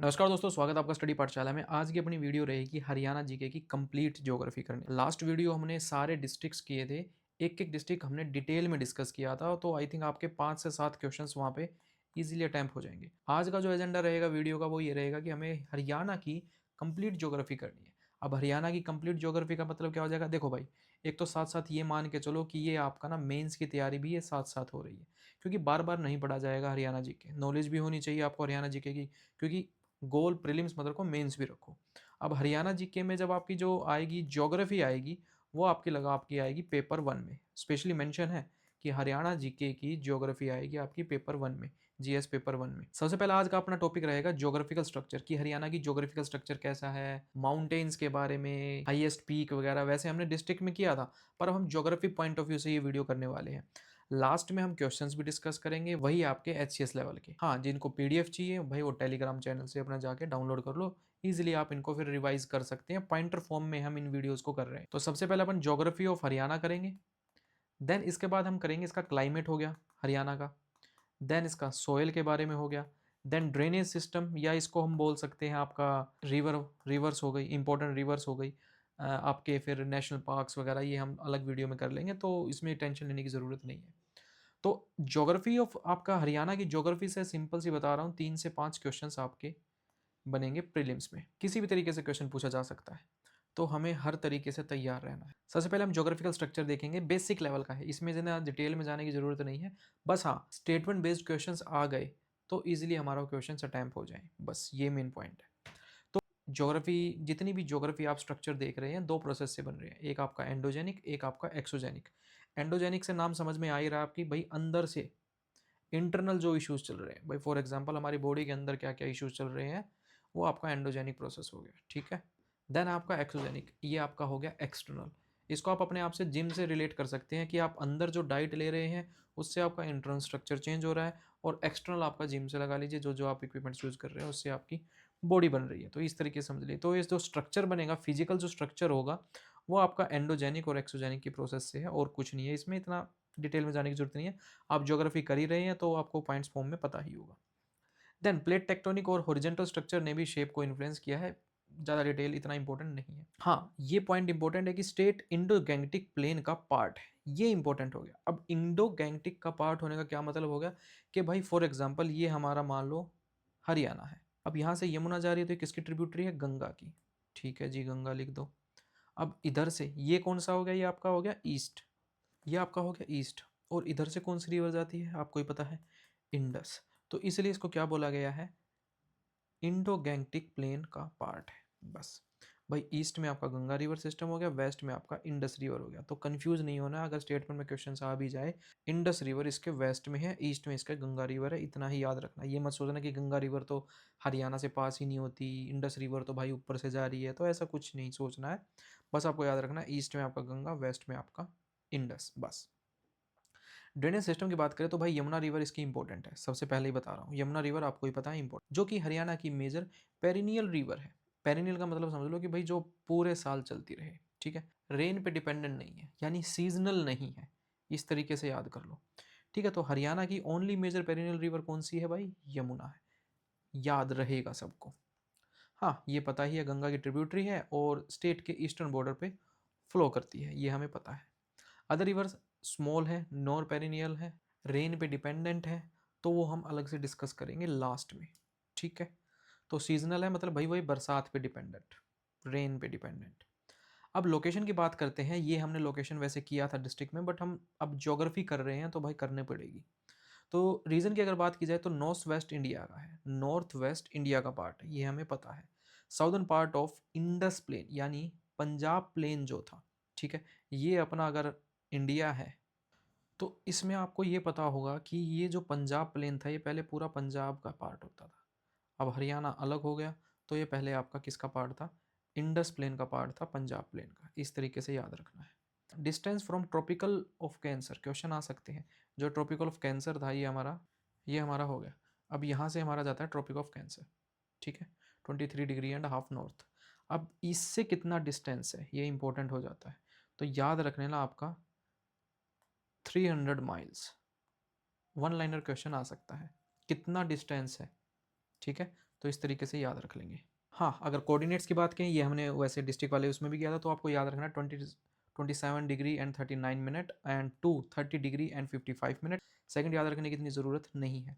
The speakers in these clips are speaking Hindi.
नमस्कार दोस्तों, स्वागत है आपका स्टडी पाठशाला में। आज की अपनी वीडियो रहेगी हरियाणा जीके की कंप्लीट ज्योग्राफी करनी। लास्ट वीडियो हमने सारे डिस्ट्रिक्ट्स किए थे, एक-एक डिस्ट्रिक्ट हमने डिटेल में डिस्कस किया था, तो आई थिंक आपके 5 से 7 क्वेश्चंस वहाँ पे इजीली अटेम्प्ट हो जाएंगे। आज का जो एजेंडा रहेगा वीडियो का वो ये रहेगा कि हमें हरियाणा की कंप्लीट ज्योग्राफी करनी है। अब हरियाणा की कंप्लीट ज्योग्राफी का मतलब क्या हो जाएगा? देखो भाई, एक तो साथ-साथ ये मान के चलो कि ये आपका ना मेंस की तैयारी भी ये साथ-साथ हो रही है, क्योंकि बार-बार नहीं पढ़ा जाएगा हरियाणा जीके। नॉलेज भी होनी चाहिए आपको हरियाणा जीके की, क्योंकि गोल प्रीलिम्स मत रखो, मेंस भी रखो। अब हरियाणा जीके में जब आपकी जो आएगी ज्योग्राफी आएगी, वो आपकी आएगी पेपर 1 में। स्पेशली मेंशन है कि हरियाणा जीके की ज्योग्राफी आएगी आपकी पेपर 1 में, जीएस पेपर 1 में। सबसे पहला आज का अपना टॉपिक रहेगा ज्योग्राफिकल स्ट्रक्चर, कि हरियाणा की ज्योग्राफिकल स्ट्रक्चर कैसा है, माउंटेन्स के बारे में, हाईएस्ट पीक वगैरह। वैसे हमने डिस्ट्रिक्ट में किया था, पर अब हम ज्योग्राफी पॉइंट ऑफ व्यू से ये वीडियो करने वाले हैं। लास्ट में हम क्वेश्चंस भी डिस्कस करेंगे, वही आपके एचसीएस लेवल के। हाँ, जिनको पीडीएफ चाहिए भाई वो टेलीग्राम चैनल से अपना जाके डाउनलोड कर लो। इजीली आप इनको फिर रिवाइज कर सकते हैं, पॉइंटर फॉर्म में हम इन वीडियोस को कर रहे हैं। तो सबसे पहले अपन ज्योग्राफी ऑफ हरियाणा करेंगे, देन इसके बाद हम करेंगे इसका क्लाइमेट हो गया हरियाणा का, देन इसका सोयल के बारे में हो गया, देन ड्रेनेज सिस्टम, या इसको हम बोल सकते हैं आपका रिवर्स हो गई, इंपॉर्टेंट रिवर्स हो गई। आपके फिर नेशनल पार्क्स वगैरह ये हम अलग वीडियो में कर लेंगे, तो इसमें टेंशन लेने की ज़रूरत नहीं है। तो ज्योग्राफी ऑफ आपका हरियाणा की ज्योग्राफी से सिंपल सी बता रहा हूँ, 3 से 5 क्वेश्चंस आपके बनेंगे प्रीलिम्स में। किसी भी तरीके से क्वेश्चन पूछा जा सकता है, तो हमें हर तरीके से तैयार रहना है। सबसे पहले हम ज्योग्राफिकल स्ट्रक्चर देखेंगे, बेसिक लेवल का है, इसमें ज़्यादा डिटेल में जाने की ज़रूरत नहीं है। बस हाँ, स्टेटमेंट बेस्ड क्वेश्चंस आ गए तो ईजिली हमारा क्वेश्चन अटेम्प्ट हो जाए, बस ये मेन पॉइंट है। तो ज्योग्राफी, जितनी भी ज्योग्राफी आप स्ट्रक्चर देख रहे हैं, 2 प्रोसेस से बन रहे हैं, एक आपका एंडोजेनिक, एक आपका एक्सोजेनिक। एंडोजेनिक से नाम समझ में आ ही रहा है आपकी, भाई अंदर से इंटरनल जो इश्यूज चल रहे हैं, भाई फॉर एग्जांपल हमारी बॉडी के अंदर क्या क्या इश्यूज चल रहे हैं, वो आपका एंडोजेनिक प्रोसेस हो गया, ठीक है। देन आपका एक्सोजेनिक, ये आपका हो गया एक्सटर्नल। इसको आप अपने आप से जिम से रिलेट कर सकते हैं कि आप अंदर जो डाइट ले रहे हैं उससे आपका इंटरनल स्ट्रक्चर चेंज हो रहा है, और एक्सटर्नल आपका जिम से लगा लीजिए, जो जो आप इक्विपमेंट्स यूज़ कर रहे हैं उससे आपकी बॉडी बन रही है। तो इस तरीके से समझ लीजिए, तो ये जो स्ट्रक्चर बनेगा, फिजिकल जो स्ट्रक्चर होगा, वो आपका एंडोजेनिक और एक्सोजेनिक की प्रोसेस से है, और कुछ नहीं है। इसमें इतना डिटेल में जाने की जरूरत नहीं है, आप ज्योग्राफी कर ही रहे हैं तो आपको पॉइंट्स फॉर्म में पता ही होगा। देन प्लेट टेक्टोनिक और हॉरिजॉन्टल स्ट्रक्चर ने भी शेप को इन्फ्लुएंस किया है, ज़्यादा डिटेल इतना इंपॉर्टेंट नहीं है। हाँ, ये पॉइंट इंपॉर्टेंट है कि स्टेट इंडो गैंगटिक प्लेन का पार्ट है, ये इंपॉर्टेंट हो गया। अब इंडो गैंगटिक का पार्ट होने का क्या मतलब हो गया, कि भाई फॉर एग्जाम्पल ये हमारा मान लो हरियाणा है, अब यहाँ से यमुना जा रही है तो ये किसकी ट्रिब्यूटरी है? गंगा की। ठीक है जी, गंगा लिख दो। अब इधर से ये कौन सा हो गया? ये आपका हो गया ईस्ट, ये आपका हो गया ईस्ट। और इधर से कौन सी रिवर जाती है आपको ही पता है? इंडस। तो इसलिए इसको क्या बोला गया है? इंडो गैंगटिक प्लेन का पार्ट है, बस। भाई ईस्ट में आपका गंगा रिवर सिस्टम हो गया, वेस्ट में आपका इंडस रिवर हो गया। तो कंफ्यूज नहीं होना, अगर स्टेटमेंट में क्वेश्चन आ भी जाए, इंडस रिवर इसके वेस्ट में है, ईस्ट में इसका गंगा रिवर है, इतना ही याद रखना। ये मत सोचना कि गंगा रिवर तो हरियाणा से पास ही नहीं होती, इंडस रिवर तो भाई ऊपर से जा रही है, तो ऐसा कुछ नहीं सोचना है। बस आपको याद रखना, ईस्ट में आपका गंगा, वेस्ट में आपका इंडस, बस। ड्रेनेज सिस्टम की बात करें तो भाई यमुना रिवर इसकी इंपॉर्टेंट है, सबसे पहले ही बता रहा हूँ, यमुना रिवर आपको ही पता है इंपॉर्टेंट, जो कि हरियाणा की मेजर पेरिनियल रिवर है। पेरिनियल का मतलब समझ लो कि भाई जो पूरे साल चलती रहे, ठीक है, रेन पे डिपेंडेंट नहीं है, यानी सीजनल नहीं है, इस तरीके से याद कर लो। ठीक है, तो हरियाणा की ओनली मेजर पेरिनियल रिवर कौन सी है भाई? यमुना है, याद रहेगा सबको। हाँ, ये पता ही है, गंगा की ट्रिब्यूटरी है और स्टेट के ईस्टर्न बॉर्डर पे फ्लो करती है, ये हमें पता है। अदर रिवर्स स्मॉल है, नॉर पेरिनियल है, रेन पे डिपेंडेंट है, तो वो हम अलग से डिस्कस करेंगे लास्ट में, ठीक है। तो सीजनल है मतलब भाई वही बरसात पे डिपेंडेंट, रेन पे डिपेंडेंट। अब लोकेशन की बात करते हैं, ये हमने लोकेशन वैसे किया था डिस्ट्रिक्ट में, बट हम अब ज्योग्राफी कर रहे हैं तो भाई करने पड़ेगी। तो रीजन की अगर बात की जाए तो नॉर्थ वेस्ट इंडिया का है, नॉर्थ वेस्ट इंडिया का पार्ट है, ये हमें पता है। Southern part of Indus plain, यानी पंजाब प्लेन जो था, ठीक है, ये अपना अगर इंडिया है, तो इसमें आपको ये पता होगा कि ये जो पंजाब प्लेन था ये पहले पूरा पंजाब का पार्ट होता था। अब हरियाणा अलग हो गया, तो ये पहले आपका किसका पार्ट था? इंडस प्लेन का पार्ट था, पंजाब प्लेन का। इस तरीके से याद रखना है। Distance from tropical of cancer, question आ सकते हैं। जो ट्रॉपिकल ऑफ कैंसर था ये हमारा हो गया। अब यहाँ से हमारा जाता है ट्रॉपिक ऑफ कैंसर, ठीक है, 23 डिग्री एंड हाफ नॉर्थ। अब इससे कितना डिस्टेंस है ये इंपॉर्टेंट हो जाता है, तो याद रखने ना आपका 300 माइल्स। वन लाइनर क्वेश्चन आ सकता है, कितना डिस्टेंस है, ठीक है, तो इस तरीके से याद रख लेंगे। हाँ, अगर कोऑर्डिनेट्स की बात करें, ये हमने वैसे डिस्ट्रिक्ट वाले उसमें भी किया था, तो आपको याद रखना 27 degree and 39 minute and 30 degree and 55 minute. Second याद रखने की इतनी ज़रूरत नहीं है।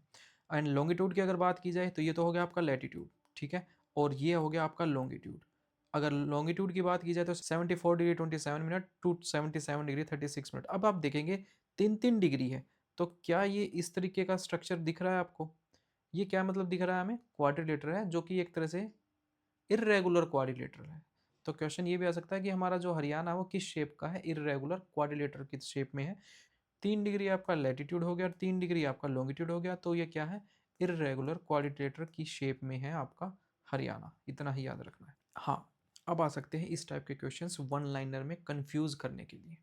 एंड लॉन्गिट्यूड की अगर बात की जाए तो ये तो हो गया आपका लैटिट्यूड, ठीक है, और ये हो गया आपका लॉन्गिट्यूड। अगर लॉन्गिट्यूड की बात की जाए तो 74 degree 27 minute to 77 degree 36 minute. अब आप देखेंगे 3-3 डिग्री है, तो क्या ये इस तरीके का स्ट्रक्चर दिख रहा है आपको? ये क्या मतलब दिख रहा है हमें? क्वाड्रिलेटरल है, जो कि एक तरह से इर्रेगुलर क्वाड्रिलेटरल है। तो क्वेश्चन ये भी आ सकता है कि हमारा जो हरियाणा है वो किस शेप का है? इर्रेगुलर क्वाड्रिलेटरल की शेप में है। 3 डिग्री आपका लैटिट्यूड हो गया और 3 डिग्री आपका लॉन्गिट्यूड हो गया, तो ये क्या है? इर्रेगुलर क्वाड्रिलेटरल की शेप में है आपका हरियाणा। इतना ही याद रखना है। हाँ, अब आ सकते हैं इस टाइप के क्वेश्चंस वन लाइनर में कंफ्यूज करने के लिए।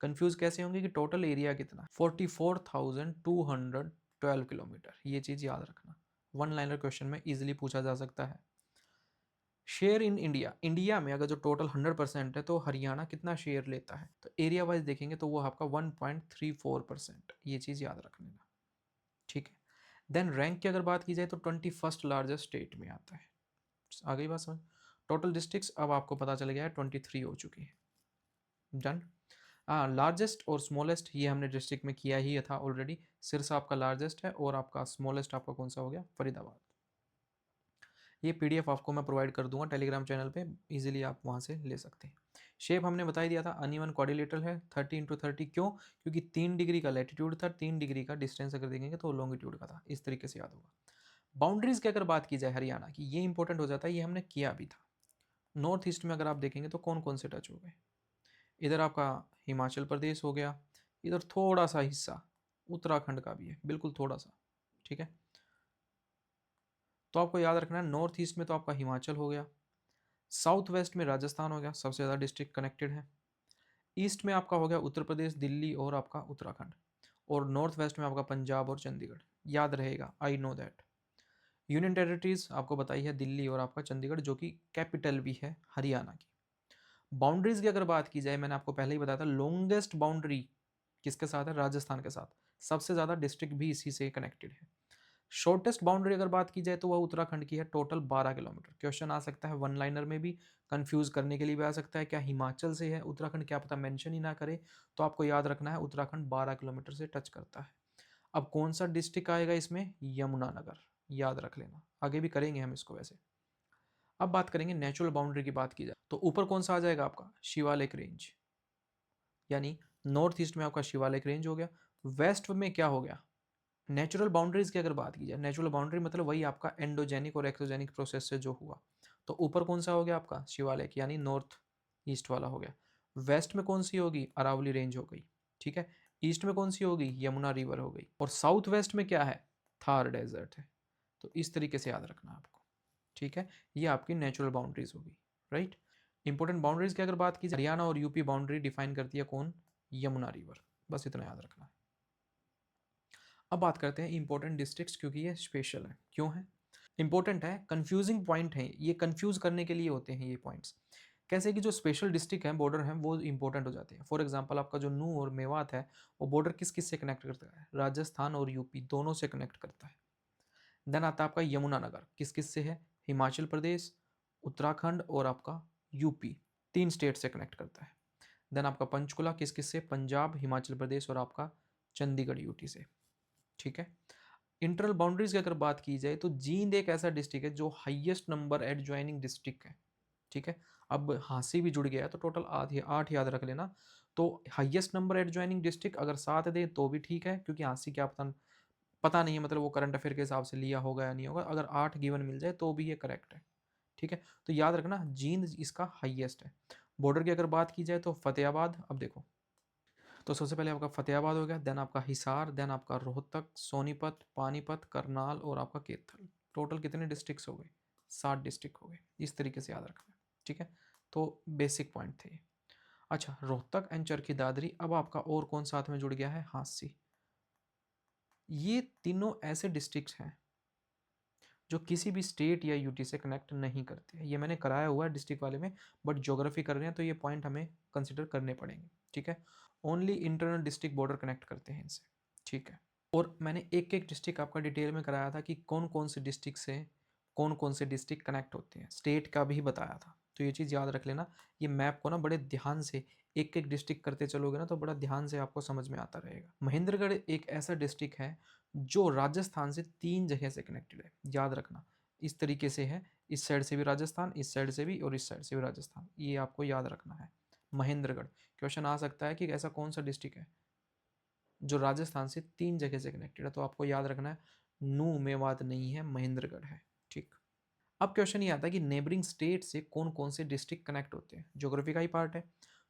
कंफ्यूज कैसे होंगे कि टोटल एरिया कितना? 44,212 किलोमीटर। ये चीज़ याद रखना। वन लाइनर क्वेश्चन में इजीली पूछा जा सकता है। शेयर इन इंडिया, इंडिया में अगर जो टोटल 100% है तो हरियाणा कितना शेयर लेता है? तो एरिया वाइज देखेंगे तो वो आपका 1.34%। ये चीज़ याद रख लेना, ठीक है। देन रैंक की अगर बात की जाए तो 21st लार्जेस्ट स्टेट में आता है। आ गई बात समझ? टोटल डिस्ट्रिक्ट्स अब आपको पता चल गया है 23 हो चुकी है। डन। लार्जेस्ट और स्मॉलेस्ट ये हमने डिस्ट्रिक्ट में किया ही था ऑलरेडी। सिरसा आपका लार्जेस्ट है और आपका स्मॉलेस्ट आपका कौन सा हो गया? फरीदाबाद। ये पीडीएफ आपको मैं प्रोवाइड कर दूंगा टेलीग्राम चैनल पे, इजीली आप वहाँ से ले सकते हैं। शेप हमने बता ही दिया था, अनइवन क्वाड्रिलेटरल है, 30x30। क्यों? क्योंकि 3 डिग्री का लैटिट्यूड था, 3 डिग्री का डिस्टेंस अगर देखेंगे तो लॉन्गिट्यूड का था। इस तरीके से याद होगा। बाउंड्रीज की अगर बात की जाए हरियाणा की, ये इंपॉर्टेंट हो जाता है, ये हमने किया भी था। नॉर्थ ईस्ट में अगर आप देखेंगे तो कौन कौन से टच हो गए? इधर आपका हिमाचल प्रदेश हो गया, इधर थोड़ा सा हिस्सा उत्तराखंड का भी है, बिल्कुल थोड़ा सा, ठीक है। तो आपको याद रखना है नॉर्थ ईस्ट में तो आपका हिमाचल हो गया, साउथ वेस्ट में राजस्थान हो गया, सबसे ज़्यादा डिस्ट्रिक्ट कनेक्टेड है। ईस्ट में आपका हो गया उत्तर प्रदेश, दिल्ली और आपका उत्तराखंड। और नॉर्थ वेस्ट में आपका पंजाब और चंडीगढ़। याद रहेगा, I know that. Union territories आपको बताई है दिल्ली और आपका चंडीगढ़, जो कि कैपिटल भी है हरियाणा की। बाउंड्रीज की अगर बात की जाए, मैंने आपको पहले ही बताया था, लॉन्गेस्ट बाउंड्री किसके साथ है? राजस्थान के साथ। सबसे ज़्यादा डिस्ट्रिक्ट भी इसी से कनेक्टेड है। शॉर्टेस्ट बाउंड्री अगर बात की जाए तो वह उत्तराखंड की है, टोटल 12 किलोमीटर। क्वेश्चन आ सकता है वन लाइनर में भी, कंफ्यूज करने के लिए भी आ सकता है, क्या हिमाचल से है उत्तराखंड, क्या पता मेंशन ही ना करे। तो आपको याद रखना है उत्तराखंड 12 किलोमीटर से टच करता है। अब कौन सा डिस्ट्रिक्ट आएगा इसमें? यमुनानगर। याद रख लेना, आगे भी करेंगे हम इसको वैसे। अब बात करेंगे नेचुरल बाउंड्री की बात की जाए तो ऊपर कौन सा आ जाएगा आपका? शिवालिक रेंज, यानी नॉर्थ ईस्ट में आपका शिवालिक रेंज हो गया। वेस्ट में क्या हो गया? नेचुरल बाउंड्रीज की अगर बात की जाए, नेचुरल बाउंड्री मतलब वही आपका एंडोजेनिक और एक्सोजेनिक प्रोसेस से जो हुआ। तो ऊपर कौन सा हो गया आपका? शिवालिक, यानी नॉर्थ ईस्ट वाला हो गया। वेस्ट में कौन सी होगी? अरावली रेंज हो गई, ठीक है। ईस्ट में कौन सी होगी? यमुना रिवर हो गई। और साउथ वेस्ट में क्या है? थार डेजर्ट है। तो इस तरीके से याद रखना आपको, ठीक है। ये आपकी नेचुरल बाउंड्रीज होगी, राइट। इंपॉर्टेंट बाउंड्रीज की अगर बात की जाए, हरियाणा और यूपी बाउंड्री डिफाइन करती है कौन? यमुना रिवर। बस इतना याद रखना है। अब बात करते हैं इंपॉर्टेंट डिस्ट्रिक्ट्स, क्योंकि ये स्पेशल है। क्यों है इंपॉर्टेंट? है कंफ्यूजिंग पॉइंट है ये, कंफ्यूज करने के लिए होते हैं ये पॉइंट्स। कैसे कि जो स्पेशल डिस्ट्रिक्ट हैं, बॉर्डर हैं, वो इंपॉर्टेंट हो जाते हैं। फॉर एग्जांपल आपका जो नू और मेवात है, वो बॉर्डर किस किस से कनेक्ट करता है? राजस्थान और यूपी दोनों से कनेक्ट करता है। देन आता है आपका यमुनानगर, किस किस से है? हिमाचल प्रदेश, उत्तराखंड और आपका यूपी, 3 स्टेट से कनेक्ट करता है। देन आपका पंचकुला किस किस से? पंजाब, हिमाचल प्रदेश और आपका चंडीगढ़ यूटी से, ठीक है। इंटरनल बाउंड्रीज की अगर बात की जाए तो जींद एक ऐसा डिस्ट्रिक्ट है जो हाईएस्ट नंबर एडजॉइनिंग डिस्ट्रिक्ट है, ठीक है। अब हाँसी भी जुड़ गया है तो टोटल 8 याद रख लेना। तो हाईएस्ट नंबर एडजॉइनिंग डिस्ट्रिक्ट अगर 7 दे तो भी ठीक है, क्योंकि हाँसी क्या पता पता नहीं है, मतलब वो करंट अफेयर के हिसाब से लिया होगा या नहीं होगा। अगर 8 गिवन मिल जाए तो भी ये करेक्ट है, ठीक है। तो याद रखना जींद इसका हाईएस्ट है। बॉर्डर की अगर बात की जाए तो फतेहाबाद, अब देखो, तो सबसे पहले आपका फतेहाबाद हो गया, देन आपका हिसार, देन आपका रोहतक, सोनीपत, पानीपत, करनाल और आपका कैथल। टोटल कितने डिस्ट्रिक्ट्स हो गए? 7 डिस्ट्रिक्ट हो गए। इस तरीके से याद रखना, ठीक है। तो बेसिक पॉइंट थे। अच्छा, रोहतक एंड चरखी दादरी। अब आपका और कौन साथ में जुड़ गया है? हाँसी। ये तीनों ऐसे डिस्ट्रिक्ट्स हैं जो किसी भी स्टेट या यूटी से कनेक्ट नहीं करते हैं। ये मैंने कराया हुआ है डिस्ट्रिक्ट वाले में, बट ज्योग्राफी कर रहे हैं तो ये पॉइंट हमें कंसिडर करने पड़ेंगे, ठीक है। Only internal district border connect करते हैं इनसे, ठीक है। और मैंने एक एक डिस्ट्रिक्ट आपका डिटेल में कराया था कि कौन कौन से डिस्ट्रिक्ट से कौन कौन से डिस्ट्रिक्ट कनेक्ट होते हैं, स्टेट का भी बताया था। तो ये चीज़ याद रख लेना। ये मैप को ना बड़े ध्यान से एक एक डिस्ट्रिक्ट करते चलोगे ना तो बड़ा ध्यान से आपको समझ में आता रहेगा। महेंद्रगढ़ एक ऐसा डिस्ट्रिक्ट है जो राजस्थान से 3 जगह से कनेक्टेड है, याद रखना। इस तरीके से है, इस साइड से भी राजस्थान, इस साइड से भी और इस साइड से भी राजस्थान, ये आपको याद रखना है। महेंद्रगढ़ क्वेश्चन आ सकता है कि ऐसा कौन सा डिस्ट्रिक्ट है जो राजस्थान से 3 जगह से कनेक्टेड है, तो आपको याद रखना है नू मेवात नहीं है, महेंद्रगढ़ है। ठीक। अब क्वेश्चन ये आता है कि नेबरिंग स्टेट से कौन कौन से डिस्ट्रिक्ट कनेक्ट होते हैं, ज्योग्राफी का ही पार्ट है।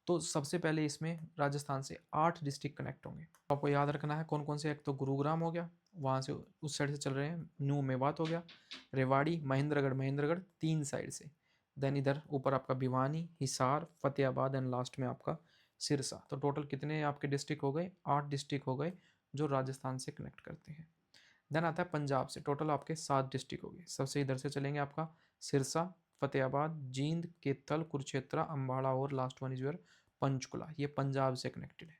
तो सबसे पहले इसमें राजस्थान से 8 डिस्ट्रिक्ट कनेक्ट होंगे, तो आपको याद रखना है कौन कौन से। एक तो गुरुग्राम हो गया, वहाँ से उस साइड से चल रहे हैं, न्यू मेवात हो गया, रेवाड़ी, महेंद्रगढ़, महेंद्रगढ़ 3 साइड से। देन इधर ऊपर आपका भिवानी, हिसार, फतेहाबाद एंड लास्ट में आपका सिरसा। तो टोटल कितने आपके डिस्ट्रिक्ट हो गए, 8 डिस्ट्रिक्ट हो गए जो राजस्थान से कनेक्ट करते हैं। देन आता है पंजाब से, टोटल आपके 7 डिस्ट्रिक्ट हो गए। सबसे इधर से चलेंगे आपका सिरसा, फतेहाबाद, जींद, कैथल, कुरुक्षेत्र, अम्बाड़ा और last one is your Panchkula, ये पंजाब से कनेक्टेड है।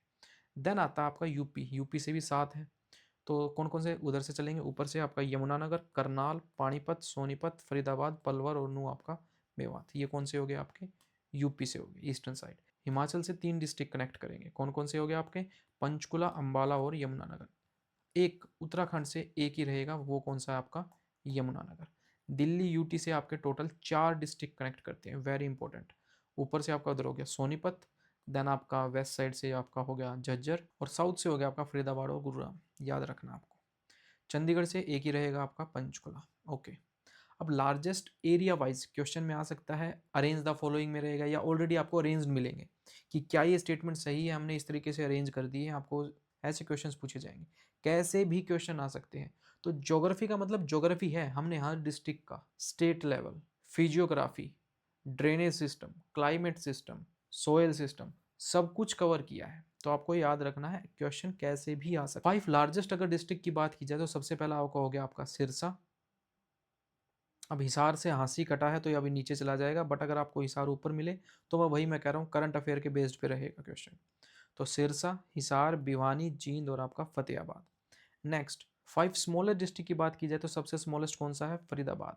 देन आता है आपका यूपी, यूपी से भी 7 है। तो कौन कौन से उधर से चलेंगे, ऊपर से आपका यमुनानगर, करनाल, पानीपत, सोनीपत, फरीदाबाद, पलवल और नू आपका मेवात, ये कौन से हो गए आपके यूपी से हो गए, ईस्टर्न साइड। हिमाचल से 3 डिस्ट्रिक्ट कनेक्ट करेंगे, कौन कौन से हो गए आपके, पंचकुला, अम्बाला और यमुनानगर। एक उत्तराखंड से एक ही रहेगा, वो कौन सा है आपका, यमुनानगर। दिल्ली यूटी से आपके टोटल 4 डिस्ट्रिक्ट कनेक्ट करते हैं, वेरी इंपॉर्टेंट। ऊपर से आपका उधर हो गया सोनीपत, देन आपका वेस्ट साइड से आपका हो गया झज्जर और साउथ से हो गया आपका फरीदाबाद और गुरुग्राम, याद रखना आपको। चंडीगढ़ से एक ही रहेगा आपका पंचकुला। ओके। अब लार्जेस्ट एरिया वाइज क्वेश्चन में आ सकता है अरेंज द फॉलोइंग में रहेगा, या ऑलरेडी आपको अरेंज मिलेंगे कि क्या ये स्टेटमेंट सही है, हमने इस तरीके से अरेंज कर दी है, आपको ऐसे क्वेश्चंस पूछे जाएंगे। कैसे भी क्वेश्चन आ सकते हैं। तो ज्योग्राफी का मतलब ज्योग्राफी है, हमने हर डिस्ट्रिक्ट का state level, physiography, drainage system, climate system, soil system, सब कुछ कवर किया है। तो आपको याद रखना है क्वेश्चन कैसे भी आ सकता है। 5 लार्जेस्ट अगर डिस्ट्रिक्ट की बात की जाए तो सबसे पहला आपका हो गया आपका सिरसा। अब हिसार से हांसी कटा है तो ये अभी नीचे चला जाएगा, बट अगर आपको हिसार ऊपर मिले तो मैं कह रहा हूँ करंट अफेयर के बेस्ड पे रहेगा क्वेश्चन। तो सिरसा, हिसार, भिवानी, जींद और आपका फतेहाबाद। नेक्स्ट 5 स्मॉलेस्ट डिस्ट्रिक्ट की बात की जाए तो सबसे स्मॉलेस्ट कौन सा है, फरीदाबाद।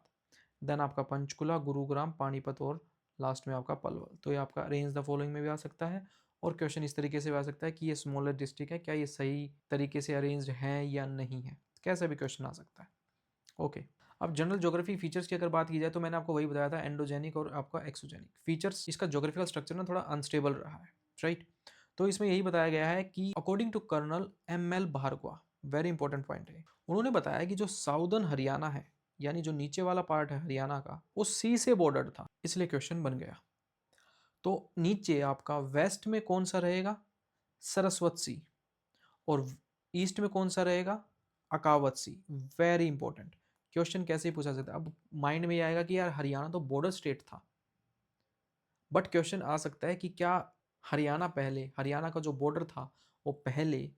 देन आपका पंचकुला, गुरुग्राम, पानीपत और लास्ट में आपका पलवल। तो ये आपका अरेंज द फॉलोइंग में भी आ सकता है और क्वेश्चन इस तरीके से भी आ सकता है कि ये स्मॉलेस्ट डिस्ट्रिक्ट है, क्या ये सही तरीके से अरेंज है या नहीं है, कैसा भी क्वेश्चन आ सकता है। ओके। अब जनरल ज्योग्राफी फीचर्स की अगर बात की जाए तो मैंने आपको वही बताया था, एंडोजेनिक और आपका एक्सोजेनिक फीचर्स। इसका ज्योग्राफिकल स्ट्रक्चर ना थोड़ा अनस्टेबल रहा है, राइट। तो इसमें यही बताया गया है कि according to colonel M L Bhargava, very important point है, उन्होंने बताया कि जो साउदर्न हरियाणा है, यानी जो नीचे वाला पार्ट है हरियाणा का, वो सी से बॉर्डर था, इसलिए क्वेश्चन बन गया। तो नीचे आपका वेस्ट में कौन सा रहेगा, सरस्वत सी, और ईस्ट में कौन सा रहेगा, अकावत सी। वेरी इंपॉर्टेंट क्वेश्चन, कैसे ही पूछा सकता है। अब माइंड में ये आएगा कि यार हरियाणा तो बॉर्डर स्टेट था, बट क्वेश्चन आ सकता है कि क्या हरियाणा का जो बॉर्डर था वो पहले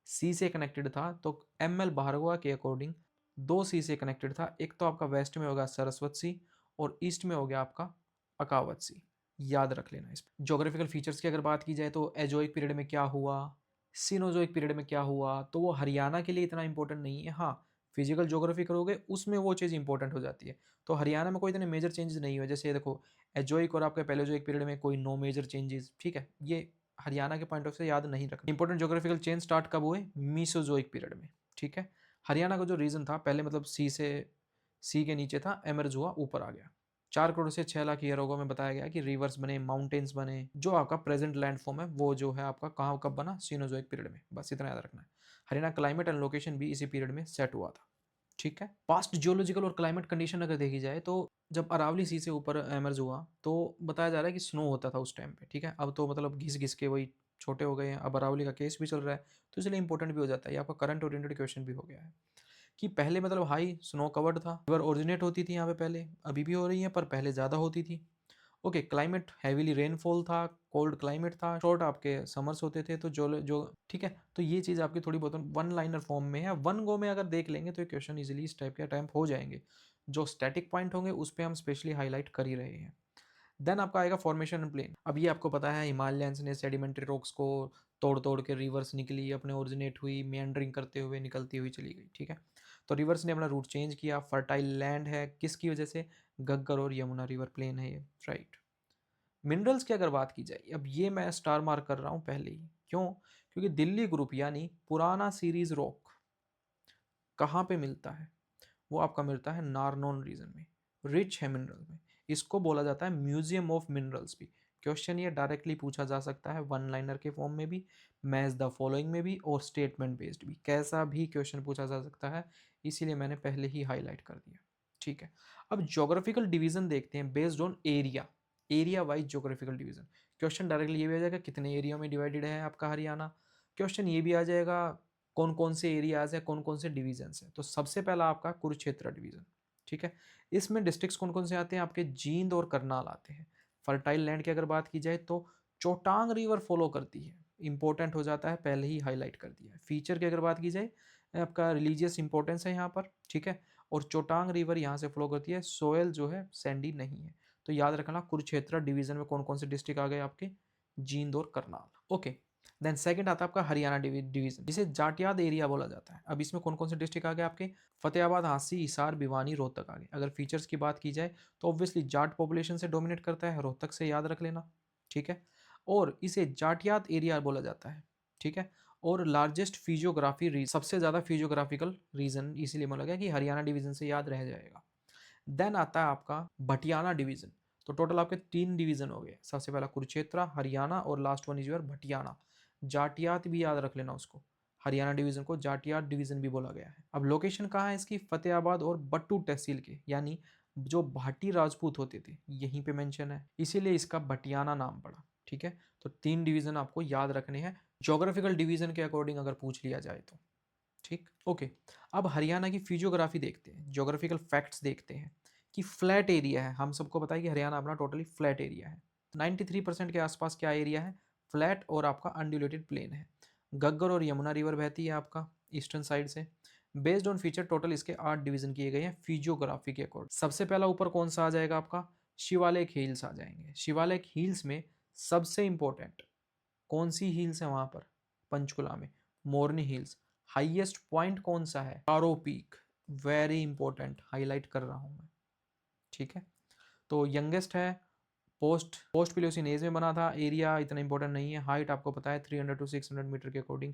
सी से कनेक्टेड था। तो एम एल भार्गवा के अकॉर्डिंग 2 सी से कनेक्टेड था, एक तो आपका वेस्ट में होगा सरस्वत सी और ईस्ट में हो गया आपका अकावत सी, याद रख लेना। इस ज्योग्राफिकल फीचर्स की अगर बात की जाए तो एजोइक पीरियड में क्या हुआ, सीनोजोइक पीरियड में क्या हुआ, तो वो हरियाणा के लिए इतना इंपॉर्टेंट नहीं है। हाँ, फिजिकल ज्योग्राफी करोगे उसमें वो चीज़ इंपॉर्टेंट हो जाती है। तो हरियाणा में कोई इतने मेजर चेंजेस नहीं हुए, जैसे ये देखो एजोइक और आपके पैलेजोइक पीरियड में कोई नो मेजर चेंजेस, ठीक है। ये हरियाणा के पॉइंट ऑफ से याद नहीं रखना। इंपॉर्टेंट ज्योग्राफिकल चेंज स्टार्ट कब हुए, मीसोजोइक पीरियड में, ठीक है। हरियाणा का जो रीजन था पहले, मतलब सी के नीचे था, एमर्ज हुआ, ऊपर आ गया। 4 करोड़ से 6 लाख ईयर होगा में बताया गया कि रिवर्स बने, माउंटेन्स बने, जो आपका प्रेजेंट लैंडफॉर्म है वो जो है आपका कहाँ कब बना, सीनोजोइक पीरियड में, बस इतना याद रखना है। हरियाणा क्लाइमेट एंड लोकेशन भी इसी पीरियड में सेट हुआ था, ठीक है। पास्ट जियोलॉजिकल और क्लाइमेट कंडीशन अगर देखी जाए तो जब अरावली सी से ऊपर एमर्ज हुआ तो बताया जा रहा है कि स्नो होता था उस टाइम पे, ठीक है। अब तो मतलब घिस घिस के वही छोटे हो गए हैं, अब अरावली का केस भी चल रहा है, तो इसलिए इंपॉर्टेंट भी हो जाता है, ये आपका करंट ओरिएंटेड क्वेश्चन भी हो गया है कि पहले मतलब हाई स्नो कवर्ड था, रिवर ओरिजिनेट होती थी यहाँ पे पहले, अभी भी हो रही है पर पहले ज़्यादा होती थी। ओके, क्लाइमेट हैवीली रेनफॉल था, कोल्ड क्लाइमेट था, शॉर्ट आपके समर्स होते थे, तो जो ठीक है। तो ये चीज़ आपकी थोड़ी बहुत वन लाइनर फॉर्म में है, वन गो में अगर देख लेंगे तो ये क्वेश्चन इजीली इस टाइप के अटैम्प्ट हो जाएंगे। जो स्टैटिक पॉइंट होंगे उस पर हम स्पेशली हाईलाइट कर ही रहे हैं। देन आपका आएगा फॉर्मेशन प्लेन। अब ये आपको पता है हिमालयंस ने सेडिमेंट्री रॉक्स को तोड़ तोड़ के रिवर्स निकली, अपने ओरिजिनेट हुई, मेंडरिंग करते हुए निकलती हुई चली गई, ठीक है। तो रिवर्स ने अपना रूट चेंज किया, फर्टाइल लैंड है, किसकी वजह से? घग्गर और यमुना रिवर प्लेन है ये, राइट। मिनरल्स की अगर बात की जाए, अब ये मैं स्टार मार्क कर रहा हूँ पहले ही, क्यों? क्योंकि दिल्ली ग्रुप यानी पुराना सीरीज रॉक कहाँ पे मिलता है? वो आपका मिलता है नारनौल रीजन में, रिच है मिनरल में। इसको बोला जाता है म्यूजियम ऑफ मिनरल्स भी। क्वेश्चन ये डायरेक्टली पूछा जा सकता है वन लाइनर के फॉर्म में भी, मैच द फॉलोइंग में भी, और स्टेटमेंट बेस्ड भी, कैसा भी क्वेश्चन पूछा जा सकता है, इसीलिए मैंने पहले ही हाईलाइट कर दिया। ठीक है, अब ज्योग्राफिकल डिवीजन देखते हैं based on area, area wise geographical division. Question directly ये भी आ जाएगा कितने एरिया में डिवाइडेड है आपका हरियाणा। क्वेश्चन ये भी आ जाएगा कौन कौन से एरियाज है, कौन कौन से डिवीजन्स है। तो सबसे पहला आपका कुरुक्षेत्र डिवीजन, ठीक है। इसमें डिस्ट्रिक्ट्स कौन कौन से आते हैं आपके? जींद और करनाल आते हैं। फर्टाइल लैंड की अगर बात की जाए तो चोटांग रिवर फॉलो करती है, इंपॉर्टेंट हो जाता है, पहले ही हाईलाइट कर दिया है। फीचर की अगर बात की जाए, आपका रिलीजियस इंपॉर्टेंस है यहाँ पर, ठीक है। और चोटांग रिवर यहाँ से फ्लो करती है, सोयल जो है सैंडी नहीं है। तो याद रखना कुरुक्षेत्र डिवीजन में कौन कौन से डिस्ट्रिक्ट आ गए आपके? जींद और करनाल। ओके, देन सेकंड आता है आपका हरियाणा डिवीजन, जिसे जाटियाद एरिया बोला जाता है। अब इसमें कौन कौन से डिस्ट्रिक्ट आ गए आपके? फतेहाबाद, हांसी, हिसार, भिवानी, रोहतक आ गए। अगर फीचर्स की बात की जाए तो ऑब्वियसली जाट पॉपुलेशन से डोमिनेट करता है, रोहतक से याद रख लेना, ठीक है। और इसे जाटियात एरिया बोला जाता है, ठीक है। और लार्जेस्ट फिजियोग्राफी, सबसे ज्यादा फिजियोग्राफिकल रीजन इसीलिए बोला गया कि हरियाणा डिवीजन से याद रह जाएगा। देन आता है आपका भटियाना डिवीजन। तो टोटल आपके 3 डिवीजन हो गए, सबसे पहला कुरुक्षेत्र, हरियाणा, और last one is your Bhatiyana. जाटियात भी याद रख लेना उसको, हरियाणा डिवीजन को जाटियात डिवीजन भी बोला गया है। अब लोकेशन कहाँ है इसकी? फतेहाबाद और बट्टू तहसील के, यानी जो भाटी राजपूत होते थे यहीं पे मेंशन है, इसीलिए इसका भटियाना नाम पड़ा, ठीक है। तो 3 डिवीजन आपको याद रखने हैं ज्योग्राफिकल डिवीजन के अकॉर्डिंग अगर पूछ लिया जाए तो, ठीक, ओके। अब हरियाणा की फिजियोग्राफी देखते हैं, ज्योग्राफिकल फैक्ट्स देखते हैं कि फ्लैट एरिया है। हम सबको पता है कि हरियाणा अपना टोटली फ्लैट एरिया है, 93% के आसपास क्या एरिया है? फ्लैट और आपका अनड्यूलेटेड प्लेन है। घग्गर और यमुना रिवर बहती है आपका ईस्टर्न साइड से। बेस्ड ऑन फीचर टोटल इसके 8 डिवीजन किए गए हैं फिजियोग्राफी के अकॉर्डिंग। सबसे पहला ऊपर कौन सा आ जाएगा आपका? शिवालिक हिल्स आ जाएंगे। शिवालिक हिल्स में सबसे इंपॉर्टेंट कौन सी हिल्स है वहां पर? पंचकुला में मोरनी हिल्स। हाईएस्ट पॉइंट कौन सा है? कारो पीक, वेरी इंपॉर्टेंट, हाईलाइट कर रहा हूं मैं, ठीक है। तो यंगेस्ट है, पोस्ट प्लेसिन एज में बना था। एरिया इतना इंपॉर्टेंट नहीं है। हाइट आपको पता है 300 टू 600 मीटर के according,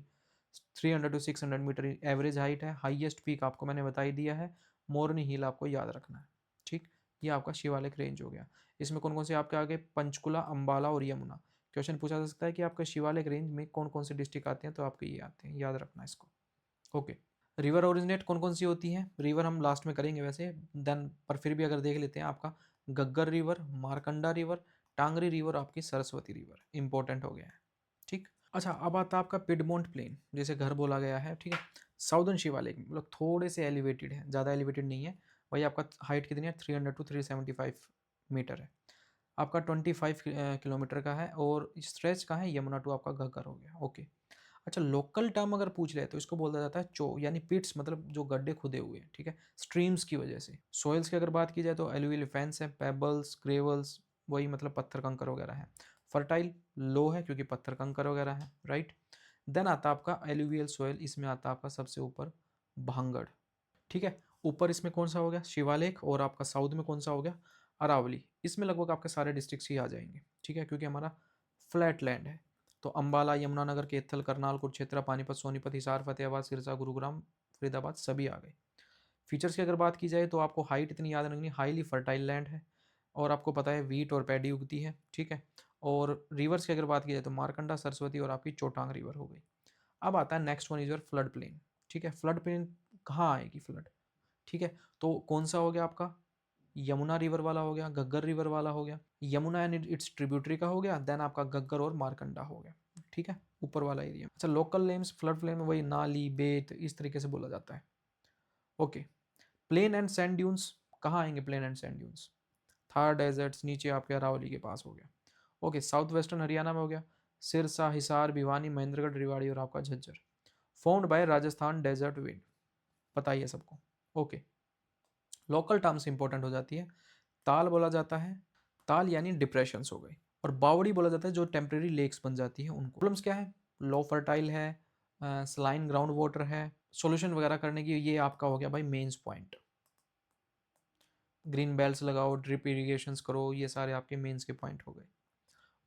300 to 600 metre average height है। हाईएस्ट पीक आपको मैंने बता ही दिया है, मोरनी हिल आपको याद रखना है, ठीक। ये आपका शिवालिक रेंज हो गया। इसमें कौन कौन से आपके आगे? पंचकुला, अंबाला और यमुना। क्वेश्चन पूछा जा सकता है कि आपका शिवालिक रेंज में कौन कौन से डिस्ट्रिक्ट आते हैं, तो आपके ये आते हैं, याद रखना इसको, ओके। रिवर ओरिजिनेट कौन कौन सी होती हैं? रिवर हम लास्ट में करेंगे वैसे, देन पर फिर भी अगर देख लेते हैं, आपका गग्गर river, Markanda river, Tangri river, आपकी सरस्वती रिवर, इंपॉर्टेंट हो गया है, ठीक। अच्छा, अब आता है आपका पिडमोंट प्लेन, जैसे घर बोला गया है, ठीक है। साउदर्न शिवालिक मतलब थोड़े से एलिवेटेड है, ज़्यादा एलिवेटेड नहीं है। वही आपका हाइट कितनी है? 300 टू 375 मीटर है। आपका 25 किलोमीटर का है, और स्ट्रेच का है यमुना टू आपका घग्गर हो गया, ओके। अच्छा, लोकल टर्म अगर पूछ ले तो इसको बोला जाता है चो, यानी पिट्स, मतलब जो गड्ढे खुदे हुए हैं, ठीक है, स्ट्रीम्स की वजह से। सोइल्स की अगर बात की जाए तो एलुवियल फेंस है, पेबल्स, ग्रेवल्स, वही मतलब पत्थर कंकर वगैरह है। फर्टाइल लो है क्योंकि पत्थर कंकर वगैरह है, राइट। देन आता आपका एलुवियल सोयल, इसमें आता आपका सबसे ऊपर भांगड़, ठीक है। ऊपर इसमें कौन सा हो गया? शिवालिक। और आपका साउथ में कौन सा हो गया? अरावली। इसमें लगभग आपके सारे डिस्ट्रिक्ट्स ही आ जाएंगे, ठीक है, क्योंकि हमारा फ्लैट लैंड है। तो अंबाला, यमुनानगर, कैथल, करनाल, कुरुक्षेत्र, पानीपत, सोनीपत, हिसार, फतेहाबाद, सिरसा, गुरुग्राम, फरीदाबाद सभी आ गए। फीचर्स की अगर बात की जाए तो आपको हाइट इतनी याद रखनी, हाईली फर्टाइल लैंड है, और आपको पता है वीट और पैडी उगती है, ठीक है। और रिवर्स की अगर बात की जाए तो मारकंडा, सरस्वती और आपकी चोटांग रिवर हो गई। अब आता है next one is your flood plain, ठीक है। फ्लड प्लेन कहाँ आएगी फ्लड, ठीक है। तो कौन सा हो गया आपका? यमुना रिवर वाला हो गया, घग्गर रिवर वाला हो गया, यमुना एंड इट्स ट्रिब्यूटरी का हो गया, देन आपका घग्गर और मारकंडा हो गया, ठीक है, ऊपर वाला एरिया। अच्छा, लोकल नेम्स फ्लड प्लेन में वही नाली, बेत, इस तरीके से बोला जाता है, okay. Plain and sand dunes कहाँ आएंगे? Plain and sand dunes Thar deserts नीचे आपके अरावली के पास हो गया, ओके। साउथ वेस्टर्न हरियाणा में हो गया, सिरसा, हिसार, भिवानी, महेंद्रगढ़, रेवाड़ी और आपका Jhajjar. Found by Rajasthan desert wind, पता ही है सबको, ओके। लोकल टर्म्स इंपॉर्टेंट हो जाती है। ताल बोला जाता है, ताल यानी डिप्रेशंस हो गई। और बावड़ी बोला जाता है जो टेम्परेरी लेक्स बन जाती है उनको। प्रॉब्लम्स क्या है? लो फर्टाइल है, स्लाइन ग्राउंड वाटर है, सॉल्यूशन वगैरह करने की, ये आपका हो गया भाई मेंस पॉइंट। ग्रीन बेल्ट्स लगाओ, ड्रिप इरिगेशंस करो, ये सारे आपके मेंस के पॉइंट हो गए।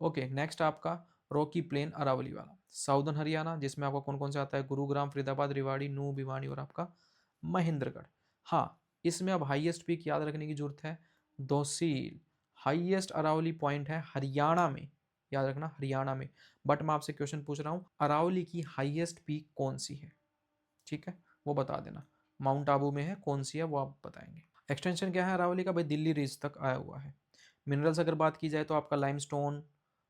ओके, नेक्स्ट आपका रॉकी प्लेन अरावली वाला साउदर्न हरियाणा, जिसमें आपका कौन कौन सा आता है, गुरुग्राम, फरीदाबाद, रेवाड़ी, नूह, भिवानी और आपका महेंद्रगढ़। हाँ, इसमें अब हाईएस्ट पीक याद रखने की जरूरत है, दोसील हाईएस्ट अरावली पॉइंट है हरियाणा में, याद रखना हरियाणा में। बट मैं आपसे क्वेश्चन पूछ रहा हूँ, अरावली की हाईएस्ट पीक कौन सी है, ठीक है, वो बता देना। माउंट आबू में है, कौन सी है वो आप बताएंगे। एक्सटेंशन क्या है अरावली का भाई, दिल्ली रिज तक आया हुआ है। मिनरल्स अगर बात की जाए तो आपका लाइमस्टोन,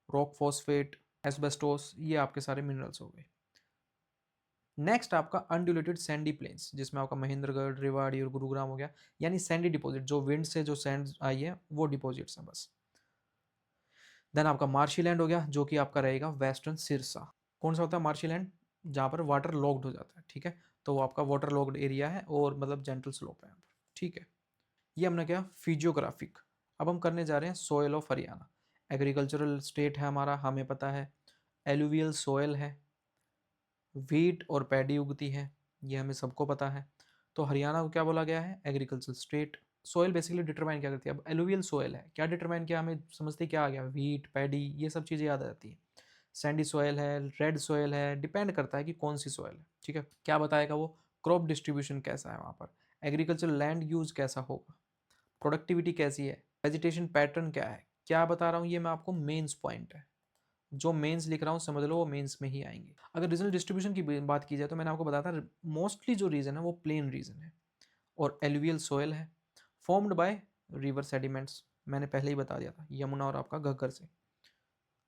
रॉक फॉस्फेट, एस्बेस्टोस, ये आपके सारे मिनरल्स हो गए। नेक्स्ट आपका अनड्यूलेटेड सैंडी प्लेन्स, जिसमें आपका महेंद्रगढ़, रेवाड़ी और गुरुग्राम हो गया, यानी सैंडी डिपॉजिट, जो विंड से जो सैंड आई है वो डिपॉजिट्स हैं बस। देन आपका मार्शी लैंड हो गया, जो कि आपका रहेगा वेस्टर्न सिरसा। कौन सा होता है मार्शी लैंड, जहाँ पर वाटर लॉक्ड हो जाता है, ठीक है, तो वो आपका वाटर लॉक्ड एरिया है और मतलब जेंटल स्लोप है यहाँ पर, ठीक है। ये हमने क्या फिजियोग्राफिक। अब हम करने जा रहे हैं soil of Haryana. Agricultural state है हमारा, हमें पता है। एलुवियल सोयल है, वीट और पैडी उगती है, ये हमें सबको पता है। तो हरियाणा को क्या बोला गया है, agricultural state. Soil basically determine क्या करती है, अब एलुवियल सोयल है, क्या डिटरमाइन किया, हमें समझते क्या आ गया, वीट, पैडी, ये सब चीज़ें याद आ जाती है। सैंडी सोयल है, रेड सोयल है, डिपेंड करता है कि कौन सी सोयल है, ठीक है। क्या बताएगा वो, क्रॉप डिस्ट्रीब्यूशन कैसा है वहाँ पर, एग्रीकल्चर लैंड यूज कैसा होगा, प्रोडक्टिविटी कैसी है, वेजिटेशन पैटर्न क्या है, क्या बता रहा हूँ ये मैं आपको, मेंस पॉइंट है। जो मेंस लिख रहा हूँ समझ लो वो मेंस में ही आएंगे। अगर रीजनल डिस्ट्रीब्यूशन की बात की जाए तो मैंने आपको बताया था, मोस्टली जो रीजन है वो प्लेन रीजन है और एलुवियल सोयल है, फॉर्म्ड बाय रिवर सेडिमेंट्स, मैंने पहले ही बता दिया था, यमुना और आपका घग्गर से।